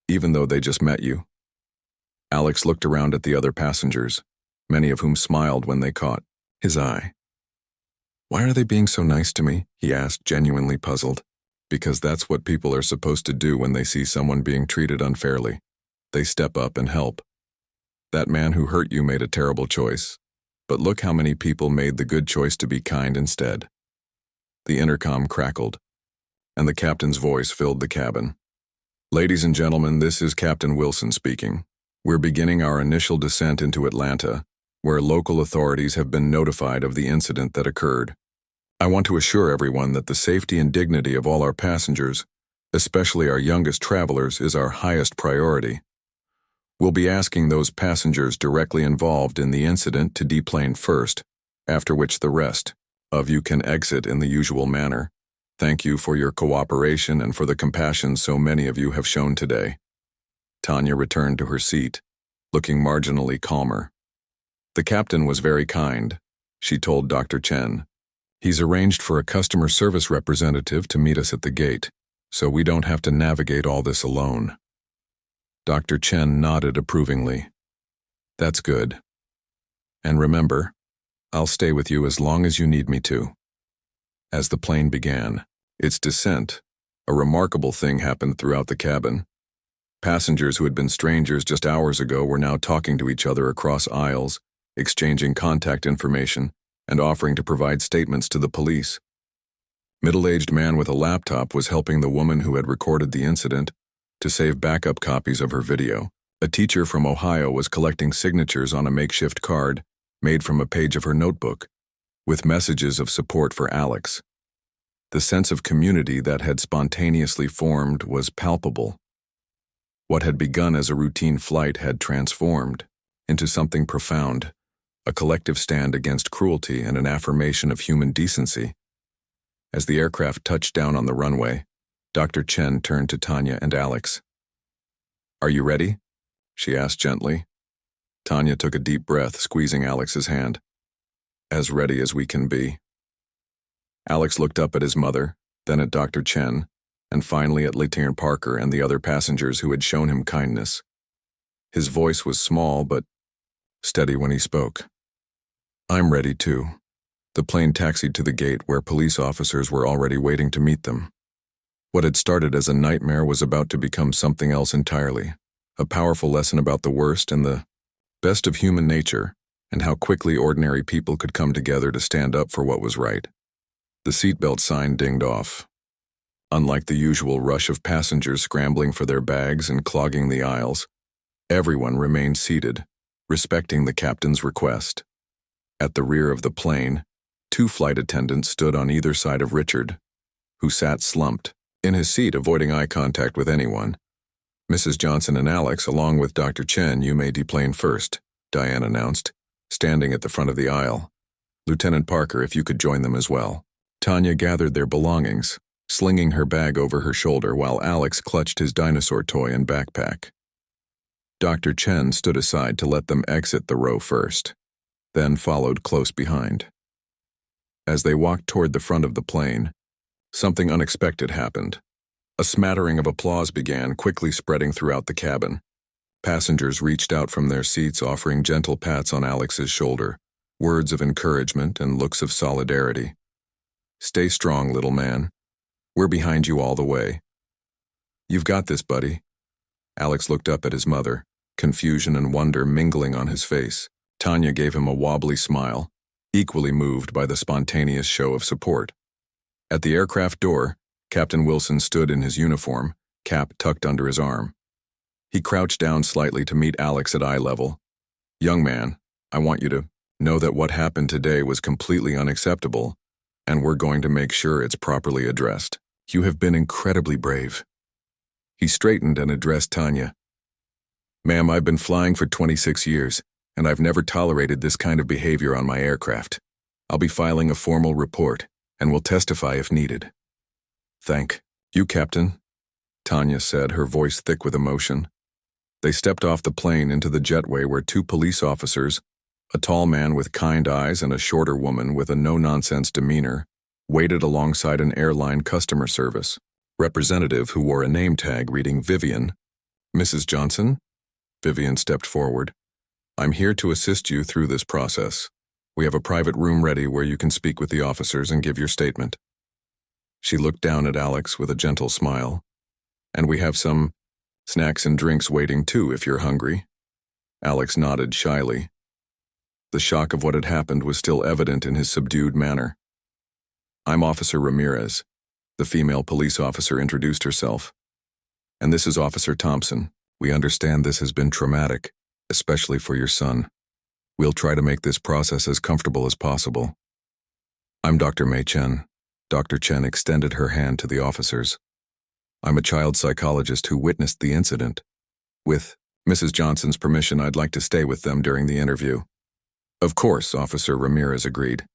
even though they just met you. Alex looked around at the other passengers, many of whom smiled when they caught his eye. Why are they being so nice to me? He asked, genuinely puzzled. Because that's what people are supposed to do when they see someone being treated unfairly. They step up and help. That man who hurt you made a terrible choice, but look how many people made the good choice to be kind instead. The intercom crackled, and the captain's voice filled the cabin. Ladies and gentlemen, this is Captain Wilson speaking. We're beginning our initial descent into Atlanta, where local authorities have been notified of the incident that occurred. I want to assure everyone that the safety and dignity of all our passengers, especially our youngest travelers, is our highest priority. We'll be asking those passengers directly involved in the incident to deplane first, after which the rest of you can exit in the usual manner. Thank you for your cooperation and for the compassion so many of you have shown today. Tanya returned to her seat, looking marginally calmer. The captain was very kind, she told Dr. Chen. He's arranged for a customer service representative to meet us at the gate, so we don't have to navigate all this alone. Dr. Chen nodded approvingly. That's good. And remember, I'll stay with you as long as you need me to. As the plane began its descent, a remarkable thing happened throughout the cabin. Passengers who had been strangers just hours ago were now talking to each other across aisles, exchanging contact information, and offering to provide statements to the police. Middle-aged man with a laptop was helping the woman who had recorded the incident to save backup copies of her video. A teacher from Ohio was collecting signatures on a makeshift card made from a page of her notebook, with messages of support for Alex. The sense of community that had spontaneously formed was palpable. What had begun as a routine flight had transformed into something profound, a collective stand against cruelty and an affirmation of human decency. As the aircraft touched down on the runway, Dr. Chen turned to Tanya and Alex. Are you ready? She asked gently. Tanya took a deep breath, squeezing Alex's hand. As ready as we can be. Alex looked up at his mother, then at Dr. Chen, and finally at Lieutenant Parker and the other passengers who had shown him kindness. His voice was small but steady when he spoke. I'm ready too. The plane taxied to the gate where police officers were already waiting to meet them. What had started as a nightmare was about to become something else entirely, a powerful lesson about the worst and the best of human nature, and how quickly ordinary people could come together to stand up for what was right. The seatbelt sign dinged off. Unlike the usual rush of passengers scrambling for their bags and clogging the aisles, everyone remained seated, respecting the captain's request. At the rear of the plane, 2 flight attendants stood on either side of Richard, who sat slumped in his seat, avoiding eye contact with anyone. "Mrs. Johnson and Alex, along with Dr. Chen, you may deplane first," Diane announced, standing at the front of the aisle. "Lieutenant Parker, if you could join them as well." Tanya gathered their belongings, slinging her bag over her shoulder while Alex clutched his dinosaur toy and backpack. Dr. Chen stood aside to let them exit the row first, then followed close behind. As they walked toward the front of the plane, something unexpected happened. A smattering of applause began, quickly spreading throughout the cabin. Passengers reached out from their seats, offering gentle pats on Alex's shoulder, words of encouragement and looks of solidarity. "Stay strong, little man. We're behind you all the way." "You've got this, buddy." Alex looked up at his mother, confusion and wonder mingling on his face. Tanya gave him a wobbly smile, equally moved by the spontaneous show of support. At the aircraft door, Captain Wilson stood in his uniform, cap tucked under his arm. He crouched down slightly to meet Alex at eye level. "Young man, I want you to know that what happened today was completely unacceptable, and we're going to make sure it's properly addressed. You have been incredibly brave." He straightened and addressed Tanya. "Ma'am, I've been flying for 26 years, and I've never tolerated this kind of behavior on my aircraft. I'll be filing a formal report, and will testify if needed." "Thank you, Captain," Tanya said, her voice thick with emotion. They stepped off the plane into the jetway where 2 police officers, a tall man with kind eyes and a shorter woman with a no-nonsense demeanor, waited alongside an airline customer service representative who wore a name tag reading Vivian. "Mrs. Johnson?" Vivian stepped forward. "I'm here to assist you through this process. We have a private room ready where you can speak with the officers and give your statement." She looked down at Alex with a gentle smile. "And we have some snacks and drinks waiting too if you're hungry." Alex nodded shyly. The shock of what had happened was still evident in his subdued manner. "I'm Officer Ramirez," the female police officer introduced herself. "And this is Officer Thompson. We understand this has been traumatic, especially for your son. We'll try to make this process as comfortable as possible." "I'm Dr. Mei Chen." Dr. Chen extended her hand to the officers. "I'm a child psychologist who witnessed the incident. With Mrs. Johnson's permission, I'd like to stay with them during the interview." "Of course," Officer Ramirez agreed.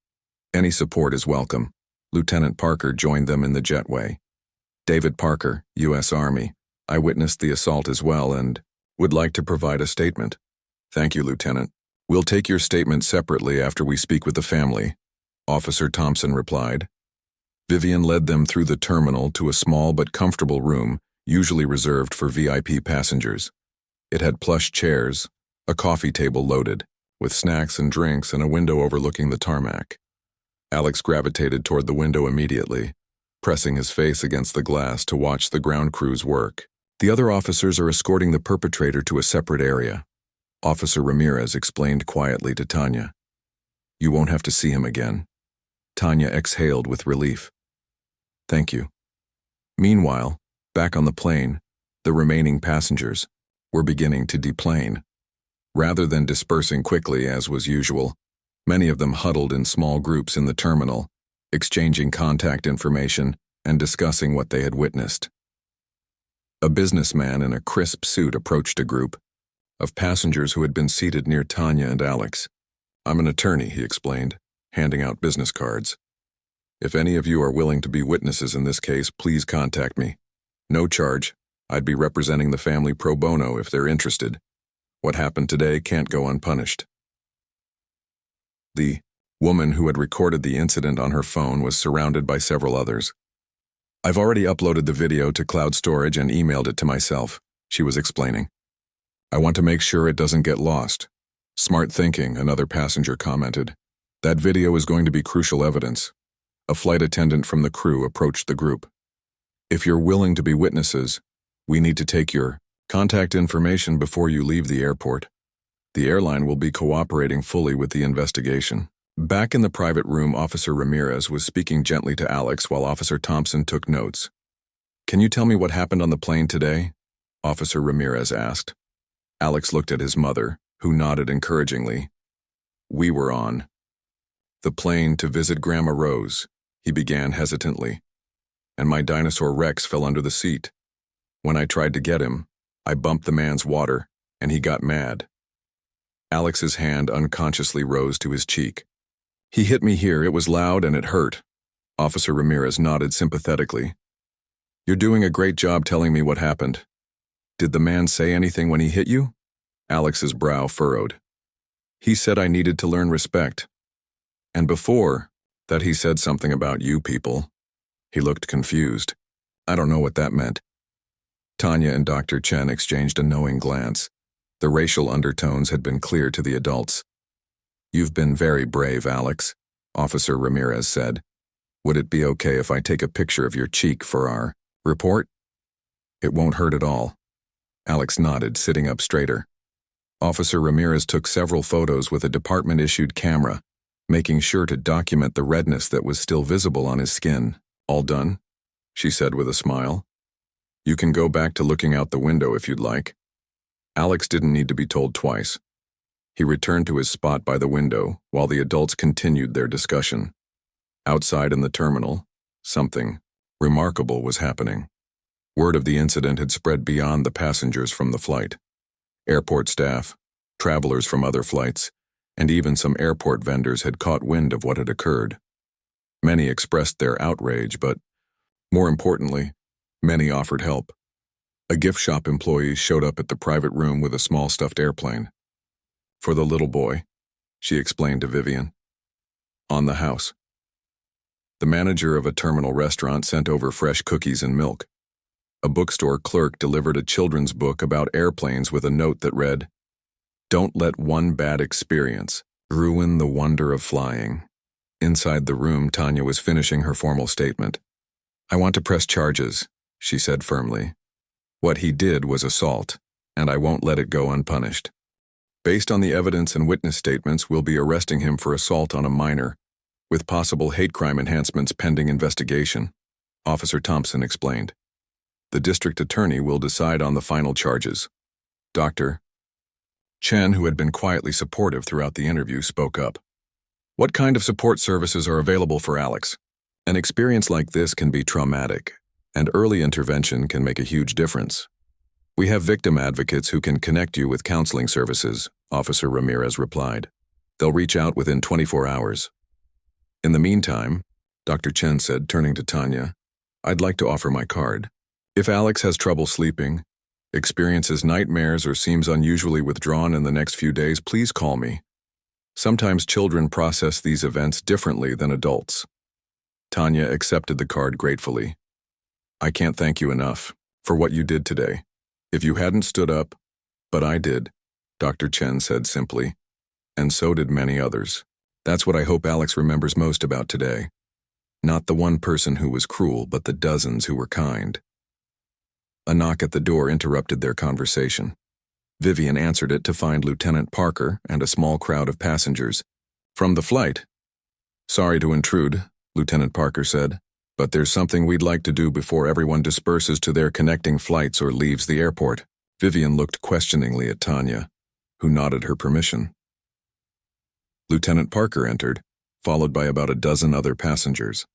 "Any support is welcome." Lieutenant Parker joined them in the jetway. "David Parker, U.S. Army. I witnessed the assault as well and would like to provide a statement." "Thank you, Lieutenant. We'll take your statement separately after we speak with the family," Officer Thompson replied. Vivian led them through the terminal to a small but comfortable room, usually reserved for VIP passengers. It had plush chairs, a coffee table loaded, with snacks and drinks and a window overlooking the tarmac. Alex gravitated toward the window immediately, pressing his face against the glass to watch the ground crew's work. "The other officers are escorting the perpetrator to a separate area," Officer Ramirez explained quietly to Tanya. "You won't have to see him again." Tanya exhaled with relief. "Thank you." Meanwhile, back on the plane, the remaining passengers were beginning to deplane. Rather than dispersing quickly as was usual, many of them huddled in small groups in the terminal, exchanging contact information and discussing what they had witnessed. A businessman in a crisp suit approached a group of passengers who had been seated near Tanya and Alex. "I'm an attorney," he explained, handing out business cards. "If any of you are willing to be witnesses in this case, please contact me. No charge. I'd be representing the family pro bono if they're interested. What happened today can't go unpunished." The woman who had recorded the incident on her phone was surrounded by several others. "I've already uploaded the video to cloud storage and emailed it to myself," she was explaining. "I want to make sure it doesn't get lost." "Smart thinking," another passenger commented. That video is going to be crucial evidence. A flight attendant from the crew approached the group. If you're willing to be witnesses, we need to take your contact information before you leave the airport. The airline will be cooperating fully with the investigation. Back in the private room, Officer Ramirez was speaking gently to Alex while Officer Thompson took notes. Can you tell me what happened on the plane today? Officer Ramirez asked. Alex looked at his mother, who nodded encouragingly. We were on the plane to visit Grandma Rose, he began hesitantly, and my dinosaur Rex fell under the seat. When I tried to get him, I bumped the man's water, and he got mad. Alex's hand unconsciously rose to his cheek. He hit me here, it was loud and it hurt. Officer Ramirez nodded sympathetically. You're doing a great job telling me what happened. Did the man say anything when he hit you? Alex's brow furrowed. He said I needed to learn respect. And before that he said something about you people. He looked confused. I don't know what that meant. Tanya and Dr. Chen exchanged a knowing glance. The racial undertones had been clear to the adults. You've been very brave, Alex, Officer Ramirez said. Would it be okay if I take a picture of your cheek for our report? It won't hurt at all. Alex nodded, sitting up straighter. Officer Ramirez took several photos with a department-issued camera, making sure to document the redness that was still visible on his skin. All done? She said with a smile. You can go back to looking out the window if you'd like. Alex didn't need to be told twice. He returned to his spot by the window while the adults continued their discussion. Outside in the terminal, something remarkable was happening. Word of the incident had spread beyond the passengers from the flight. Airport staff, travelers from other flights, and even some airport vendors had caught wind of what had occurred. Many expressed their outrage, but, more importantly, many offered help. A gift shop employee showed up at the private room with a small stuffed airplane. For the little boy, she explained to Vivian. On the house. The manager of a terminal restaurant sent over fresh cookies and milk. A bookstore clerk delivered a children's book about airplanes with a note that read, Don't let one bad experience ruin the wonder of flying. Inside the room, Tanya was finishing her formal statement. I want to press charges, she said firmly. What he did was assault, and I won't let it go unpunished. Based on the evidence and witness statements, we'll be arresting him for assault on a minor, with possible hate crime enhancements pending investigation, Officer Thompson explained. The district attorney will decide on the final charges. Dr. Chen, who had been quietly supportive throughout the interview, spoke up. What kind of support services are available for Alex? An experience like this can be traumatic, and early intervention can make a huge difference. We have victim advocates who can connect you with counseling services, Officer Ramirez replied. They'll reach out within 24 hours. In the meantime, Dr. Chen said, turning to Tanya, I'd like to offer my card. If Alex has trouble sleeping, experiences nightmares, or seems unusually withdrawn in the next few days, please call me. Sometimes children process these events differently than adults. Tanya accepted the card gratefully. I can't thank you enough for what you did today. If you hadn't stood up, but I did, Dr. Chen said simply, and so did many others. That's what I hope Alex remembers most about today. Not the one person who was cruel, but the dozens who were kind. A knock at the door interrupted their conversation. Vivian answered it to find Lieutenant Parker and a small crowd of passengers. From the flight. Sorry to intrude, Lieutenant Parker said, but there's something we'd like to do before everyone disperses to their connecting flights or leaves the airport. Vivian looked questioningly at Tanya, who nodded her permission. Lieutenant Parker entered, followed by about a dozen other passengers.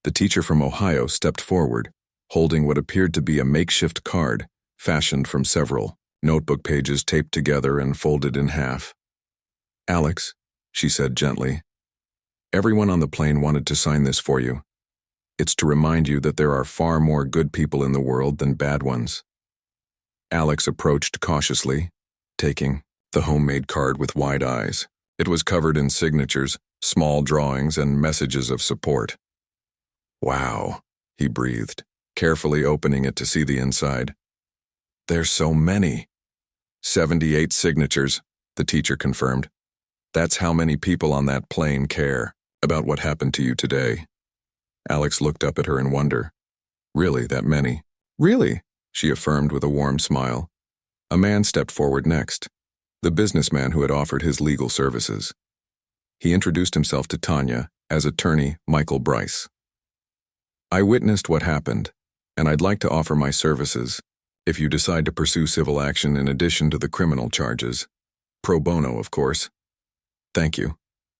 The teacher from Ohio stepped forward, holding what appeared to be a makeshift card, fashioned from several notebook pages taped together and folded in half. Alex, she said gently, everyone on the plane wanted to sign this for you. It's to remind you that there are far more good people in the world than bad ones. Alex approached cautiously, taking the homemade card with wide eyes. It was covered in signatures, small drawings, and messages of support. Wow, he breathed, carefully opening it to see the inside. There's so many. 78 signatures, the teacher confirmed. That's how many people on that plane care about what happened to you today. Alex looked up at her in wonder. Really, that many? Really? She affirmed with a warm smile. A man stepped forward next, the businessman who had offered his legal services. He introduced himself to Tanya as attorney Michael Bryce. I witnessed what happened, and I'd like to offer my services if you decide to pursue civil action in addition to the criminal charges. Pro bono, of course. Thank you,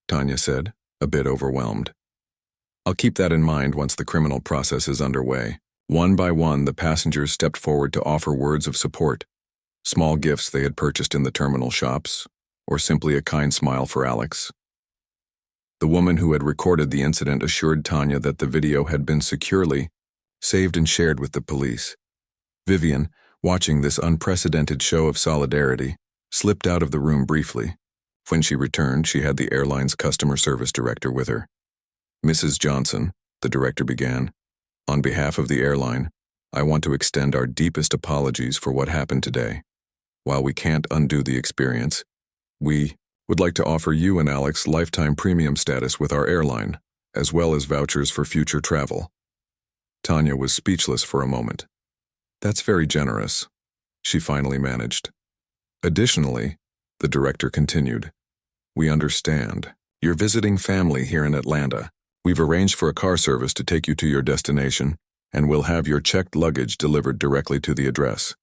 Tanya said, a bit overwhelmed. I'll keep that in mind once the criminal process is underway. One by one, the passengers stepped forward to offer words of support, small gifts they had purchased in the terminal shops, or simply a kind smile for Alex. The woman who had recorded the incident assured Tanya that the video had been securely saved and shared with the police. Vivian, watching this unprecedented show of solidarity, slipped out of the room briefly. When she returned, she had the airline's customer service director with her. Mrs. Johnson, the director began, on behalf of the airline, I want to extend our deepest apologies for what happened today. While we can't undo the experience, we would like to offer you and Alex lifetime premium status with our airline, as well as vouchers for future travel. Tanya was speechless for a moment. That's very generous, she finally managed. Additionally, the director continued, we understand. You're visiting family here in Atlanta. We've arranged for a car service to take you to your destination, and we'll have your checked luggage delivered directly to the address.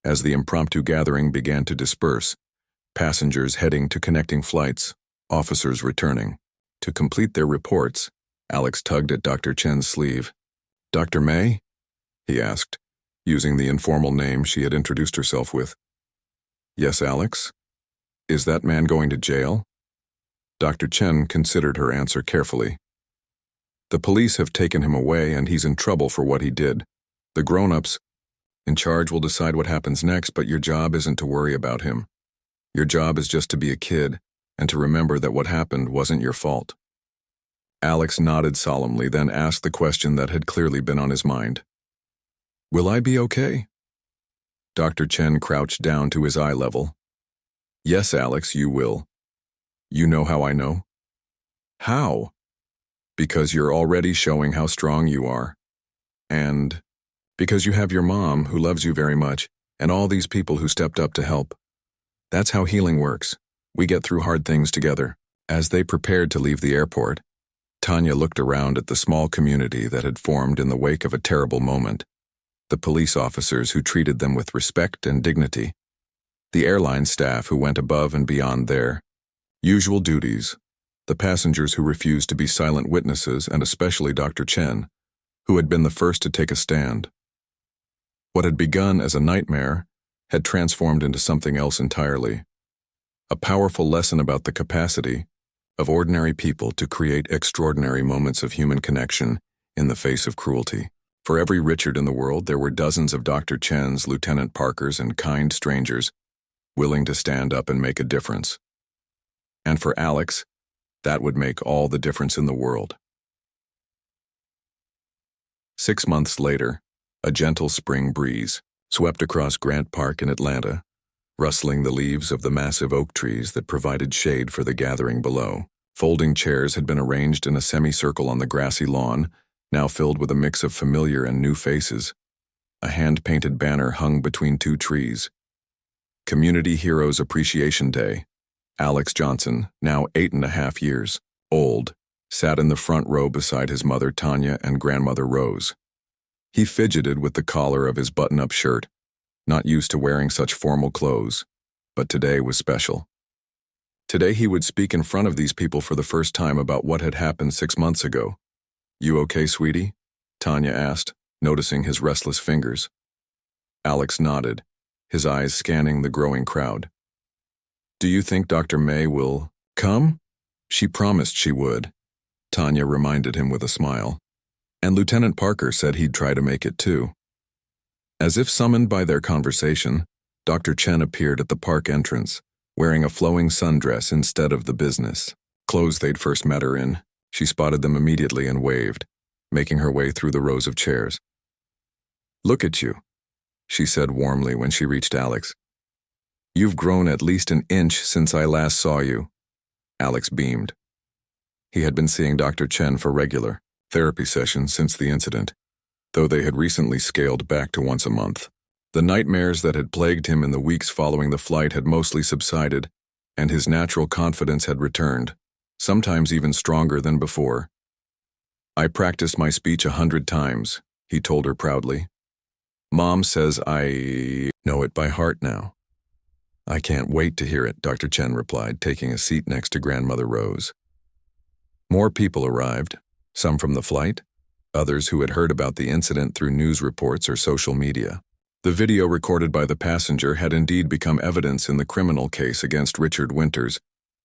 As the impromptu gathering began to disperse, passengers heading to connecting flights, officers returning. To complete their reports, Alex tugged at Dr. Chen's sleeve. Dr. May? He asked, using the informal name she had introduced herself with. Yes, Alex? Is that man going to jail? Dr. Chen considered her answer carefully. The police have taken him away and he's in trouble for what he did. The grown-ups in charge will decide what happens next, but your job isn't to worry about him. Your job is just to be a kid and to remember that what happened wasn't your fault. Alex nodded solemnly, then asked the question that had clearly been on his mind. Will I be okay? Dr. Chen crouched down to his eye level. Yes, Alex, you will. You know how I know? How? Because you're already showing how strong you are. And because you have your mom, who loves you very much, and all these people who stepped up to help. That's how healing works. We get through hard things together. As they prepared to leave the airport, Tanya looked around at the small community that had formed in the wake of a terrible moment. The police officers who treated them with respect and dignity. The airline staff who went above and beyond their usual duties. The passengers who refused to be silent witnesses, and especially Dr. Chen, who had been the first to take a stand. What had begun as a nightmare had transformed into something else entirely. A powerful lesson about the capacity of ordinary people to create extraordinary moments of human connection in the face of cruelty. For every Richard in the world, there were dozens of Dr. Chen's, Lieutenant Parkers, and kind strangers willing to stand up and make a difference. And for Alex, that would make all the difference in the world. 6 months later, a gentle spring breeze swept across Grant Park in Atlanta, rustling the leaves of the massive oak trees that provided shade for the gathering below. Folding chairs had been arranged in a semicircle on the grassy lawn, now filled with a mix of familiar and new faces. A hand-painted banner hung between two trees. Community Heroes Appreciation Day. Alex Johnson, now 8.5 years old, sat in the front row beside his mother Tanya and grandmother Rose. He fidgeted with the collar of his button-up shirt, not used to wearing such formal clothes, but today was special. Today he would speak in front of these people for the first time about what had happened 6 months ago. You okay, sweetie? Tanya asked, noticing his restless fingers. Alex nodded, his eyes scanning the growing crowd. Do you think Dr. May will come? She promised she would, Tanya reminded him with a smile. And Lieutenant Parker said he'd try to make it too. As if summoned by their conversation, Dr. Chen appeared at the park entrance, wearing a flowing sundress instead of the business clothes they'd first met her in. She spotted them immediately and waved, making her way through the rows of chairs. Look at you, she said warmly when she reached Alex. You've grown at least an inch since I last saw you. Alex beamed. He had been seeing Dr. Chen for regular therapy sessions since the incident, though they had recently scaled back to once a month. The nightmares that had plagued him in the weeks following the flight had mostly subsided, and his natural confidence had returned, sometimes even stronger than before. "I practiced my speech 100 times, he told her proudly. "Mom says I know it by heart now." "I can't wait to hear it," Dr. Chen replied, taking a seat next to Grandmother Rose. More people arrived, some from the flight, others who had heard about the incident through news reports or social media. The video recorded by the passenger had indeed become evidence in the criminal case against Richard Winters,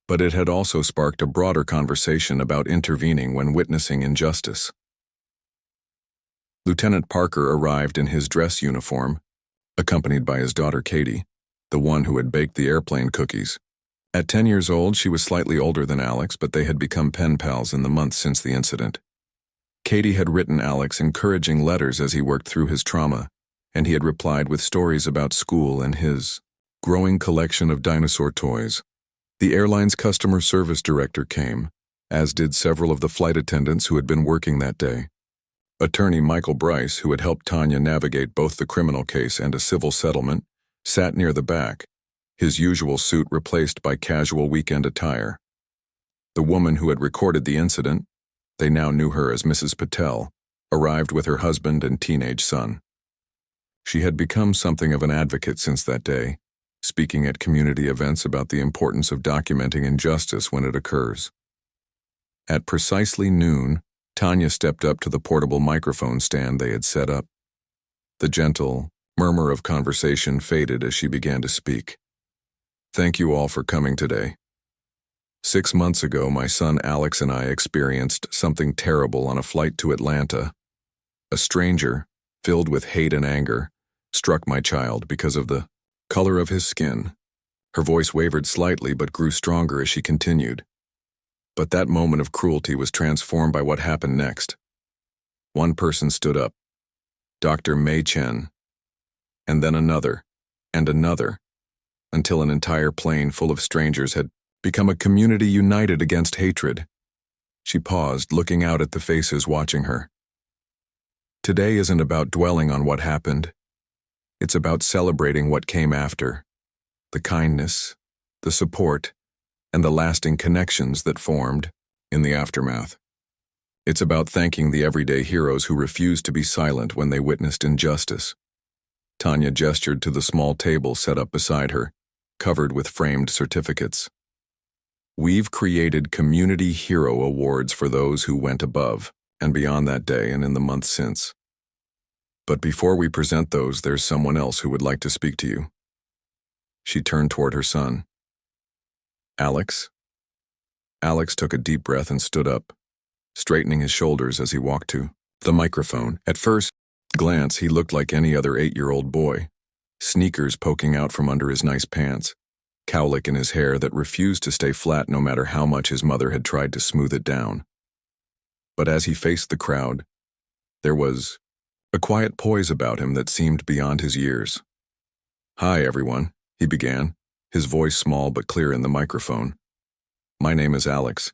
but it had also sparked a broader conversation about intervening when witnessing injustice. Lieutenant Parker arrived in his dress uniform, accompanied by his daughter Katie, the one who had baked the airplane cookies. At 10 years old, she was slightly older than Alex, but they had become pen pals in the months since the incident. Katie had written Alex encouraging letters as he worked through his trauma, and he had replied with stories about school and his growing collection of dinosaur toys. The airline's customer service director came, as did several of the flight attendants who had been working that day. Attorney Michael Bryce, who had helped Tanya navigate both the criminal case and a civil settlement, sat near the back, his usual suit replaced by casual weekend attire. The woman who had recorded the incident, they now knew her as Mrs. Patel, arrived with her husband and teenage son. She had become something of an advocate since that day, speaking at community events about the importance of documenting injustice when it occurs. At precisely noon, Tanya stepped up to the portable microphone stand they had set up. The gentle murmur of conversation faded as she began to speak. "Thank you all for coming today. 6 months ago, my son Alex and I experienced something terrible on a flight to Atlanta. A stranger, filled with hate and anger, struck my child because of the color of his skin." Her voice wavered slightly but grew stronger as she continued. But that moment of cruelty was transformed by what happened next. One person stood up, Dr. Mei Chen, and then another, and another, until an entire plane full of strangers had become a community united against hatred. She paused, looking out at the faces watching her. Today isn't about dwelling on what happened. It's about celebrating what came after, the kindness, the support, and the lasting connections that formed in the aftermath. It's about thanking the everyday heroes who refused to be silent when they witnessed injustice. Tanya gestured to the small table set up beside her, covered with framed certificates. "We've created community hero awards for those who went above and beyond that day and in the months since. But before we present those, there's someone else who would like to speak to you." She turned toward her son. "Alex?" Alex took a deep breath and stood up, straightening his shoulders as he walked to the microphone. At first glance, he looked like any other 8-year-old boy, sneakers poking out from under his nice pants, cowlick in his hair that refused to stay flat no matter how much his mother had tried to smooth it down. But as he faced the crowd, there was a quiet poise about him that seemed beyond his years. "Hi, everyone," he began, his voice small but clear in the microphone. "My name is Alex.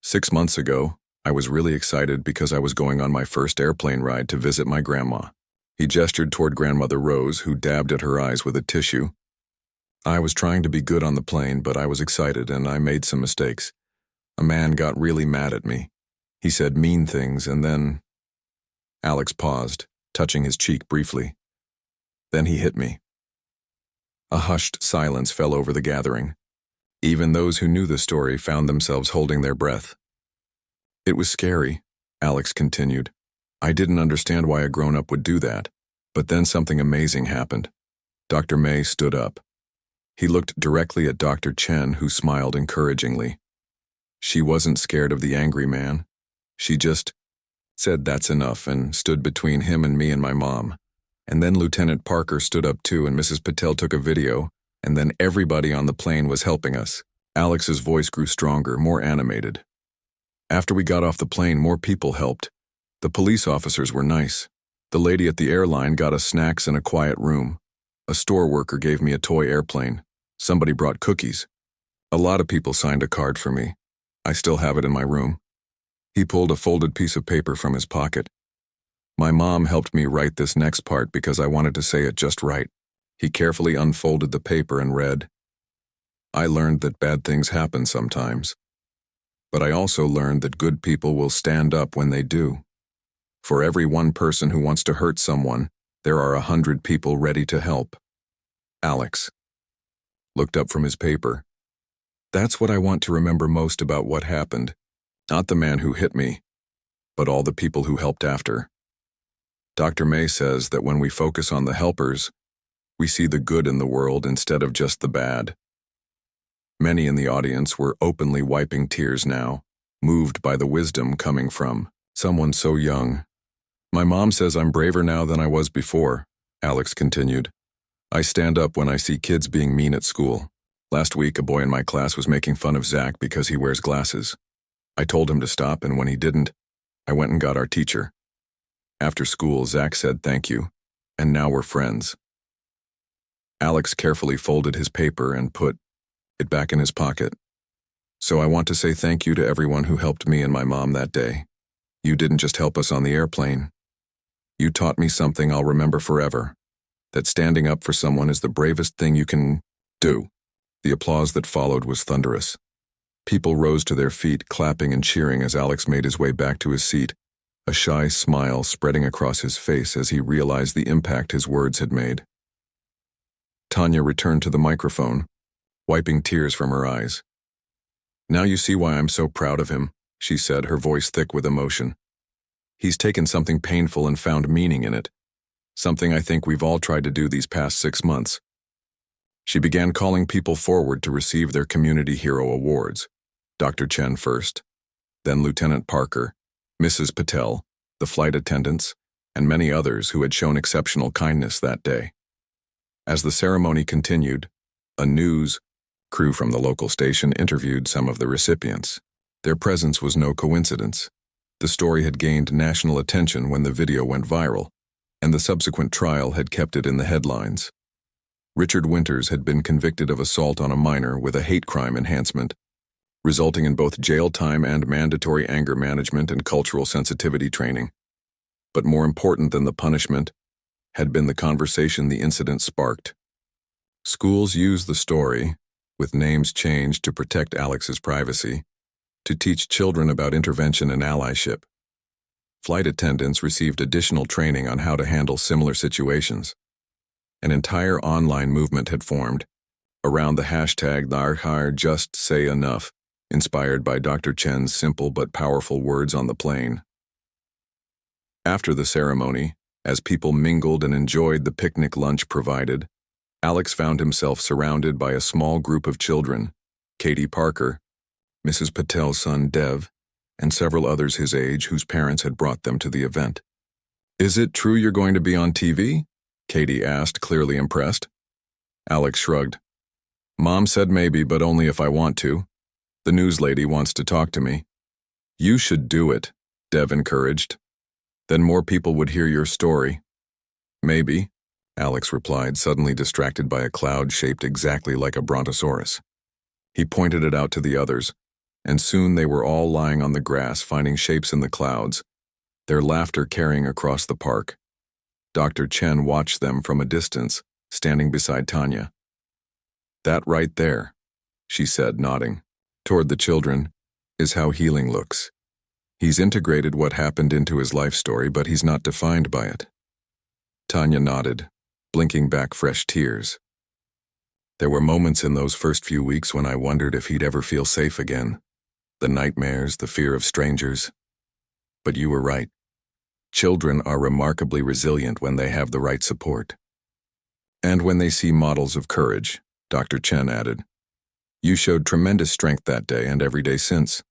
6 months ago, I was really excited because I was going on my first airplane ride to visit my grandma." He gestured toward Grandmother Rose, who dabbed at her eyes with a tissue. "I was trying to be good on the plane, but I was excited and I made some mistakes. A man got really mad at me. He said mean things and then—" Alex paused, touching his cheek briefly. "Then he hit me." A hushed silence fell over the gathering. Even those who knew the story found themselves holding their breath. "It was scary," Alex continued. "I didn't understand why a grown-up would do that, but then something amazing happened." Dr. May stood up. He looked directly at Dr. Chen, who smiled encouragingly. She wasn't scared of the angry man. She just said that's enough and stood between him and me and my mom. And then Lieutenant Parker stood up too, and Mrs. Patel took a video, and then everybody on the plane was helping us. Alex's voice grew stronger, more animated. "After we got off the plane, more people helped. The police officers were nice. The lady at the airline got us snacks in a quiet room. A store worker gave me a toy airplane. Somebody brought cookies. A lot of people signed a card for me. I still have it in my room. He pulled a folded piece of paper from his pocket. My mom helped me write this next part because I wanted to say it just right. He carefully unfolded the paper and read, I learned that bad things happen sometimes. But I also learned that good people will stand up when they do. For every one person who wants to hurt someone, there are 100 people ready to help. Alex looked up from his paper. That's what I want to remember most about what happened. Not the man who hit me, but all the people who helped after. Dr. May says that when we focus on the helpers, we see the good in the world instead of just the bad. Many in the audience were openly wiping tears now, moved by the wisdom coming from someone so young. My mom says I'm braver now than I was before, Alex continued. I stand up when I see kids being mean at school. Last week, a boy in my class was making fun of Zach because he wears glasses. I told him to stop, and when he didn't, I went and got our teacher. After school, Zach said thank you, and now we're friends. Alex carefully folded his paper and put it back in his pocket. So I want to say thank you to everyone who helped me and my mom that day. You didn't just help us on the airplane. You taught me something I'll remember forever, that standing up for someone is the bravest thing you can do. The applause that followed was thunderous. People rose to their feet, clapping and cheering as Alex made his way back to his seat, a shy smile spreading across his face as he realized the impact his words had made. Tanya returned to the microphone, wiping tears from her eyes. Now you see why I'm so proud of him, she said, her voice thick with emotion. He's taken something painful and found meaning in it, something I think we've all tried to do these past 6 months. She began calling people forward to receive their Community Hero Awards, Dr. Chen first, then Lieutenant Parker, Mrs. Patel, the flight attendants, and many others who had shown exceptional kindness that day. As the ceremony continued, a news crew from the local station interviewed some of the recipients. Their presence was no coincidence. The story had gained national attention when the video went viral, and the subsequent trial had kept it in the headlines. Richard Winters had been convicted of assault on a minor with a hate crime enhancement, resulting in both jail time and mandatory anger management and cultural sensitivity training. But more important than the punishment had been the conversation the incident sparked. Schools used the story, with names changed to protect Alex's privacy, to teach children about intervention and allyship. Flight attendants received additional training on how to handle similar situations. An entire online movement had formed around the hashtag #JustSayEnough, inspired by Dr. Chen's simple but powerful words on the plane. After the ceremony, as people mingled and enjoyed the picnic lunch provided, Alex found himself surrounded by a small group of children, Katie Parker, Mrs. Patel's son Dev, and several others his age whose parents had brought them to the event. Is it true you're going to be on TV? Katie asked, clearly impressed. Alex shrugged. Mom said maybe, but only if I want to. The news lady wants to talk to me. You should do it, Dev encouraged. Then more people would hear your story. Maybe, Alex replied, suddenly distracted by a cloud shaped exactly like a brontosaurus. He pointed it out to the others, and soon they were all lying on the grass finding shapes in the clouds, their laughter carrying across the park. Dr. Chen watched them from a distance, standing beside Tanya. That right there, she said, nodding toward the children, is how healing looks. He's integrated what happened into his life story, but he's not defined by it. Tanya nodded, blinking back fresh tears. There were moments in those first few weeks when I wondered if he'd ever feel safe again. The nightmares, the fear of strangers. But you were right. Children are remarkably resilient when they have the right support. And when they see models of courage, Dr. Chen added. You showed tremendous strength that day and every day since.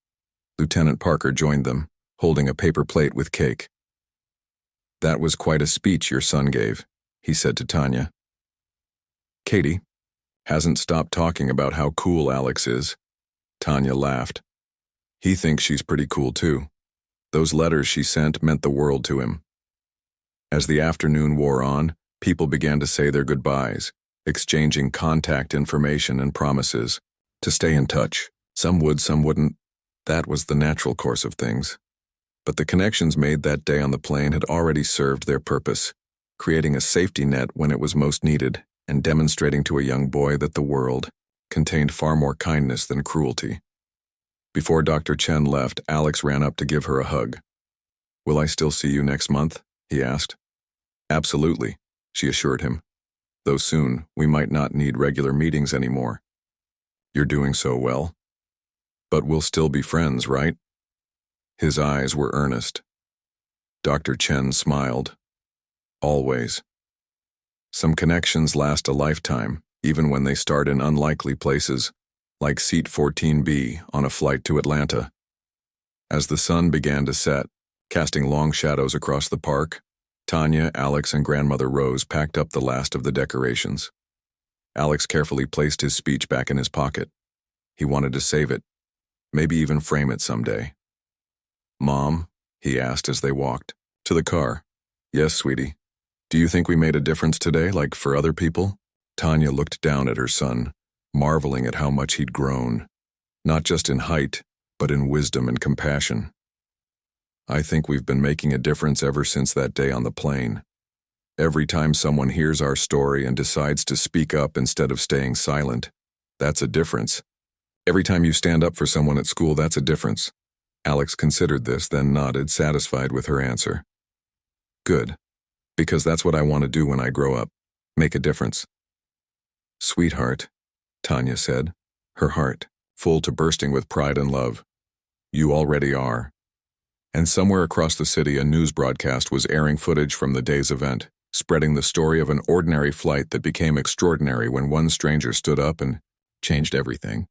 Lieutenant Parker joined them, holding a paper plate with cake. That was quite a speech your son gave, he said to Tanya. Katie hasn't stopped talking about how cool Alex is. Tanya laughed. He thinks she's pretty cool too. Those letters she sent meant the world to him. As the afternoon wore on, people began to say their goodbyes, exchanging contact information and promises. To stay in touch. Some would, some wouldn't. That was the natural course of things. But the connections made that day on the plane had already served their purpose, creating a safety net when it was most needed and demonstrating to a young boy that the world contained far more kindness than cruelty. Before Dr. Chen left, Alex ran up to give her a hug. "Will I still see you next month?" he asked. "Absolutely," she assured him. "Though soon, we might not need regular meetings anymore." "You're doing so well. But we'll still be friends, right?" His eyes were earnest. Dr. Chen smiled. "Always. Some connections last a lifetime, even when they start in unlikely places, like seat 14B on a flight to Atlanta." As the sun began to set, casting long shadows across the park, Tanya, Alex, and Grandmother Rose packed up the last of the decorations. Alex carefully placed his speech back in his pocket. He wanted to save it, maybe even frame it someday. "Mom?" he asked as they walked to the car. "Yes, sweetie. Do you think we made a difference today, like for other people?" Tanya looked down at her son, marveling at how much he'd grown, not just in height, but in wisdom and compassion. "I think we've been making a difference ever since that day on the plane. Every time someone hears our story and decides to speak up instead of staying silent, that's a difference. Every time you stand up for someone at school, that's a difference." Alex considered this, then nodded, satisfied with her answer. "Good. Because that's what I want to do when I grow up. Make a difference." "Sweetheart," Tanya said, her heart full to bursting with pride and love. "You already are." And somewhere across the city, a news broadcast was airing footage from the day's event, spreading the story of an ordinary flight that became extraordinary when one stranger stood up and changed everything.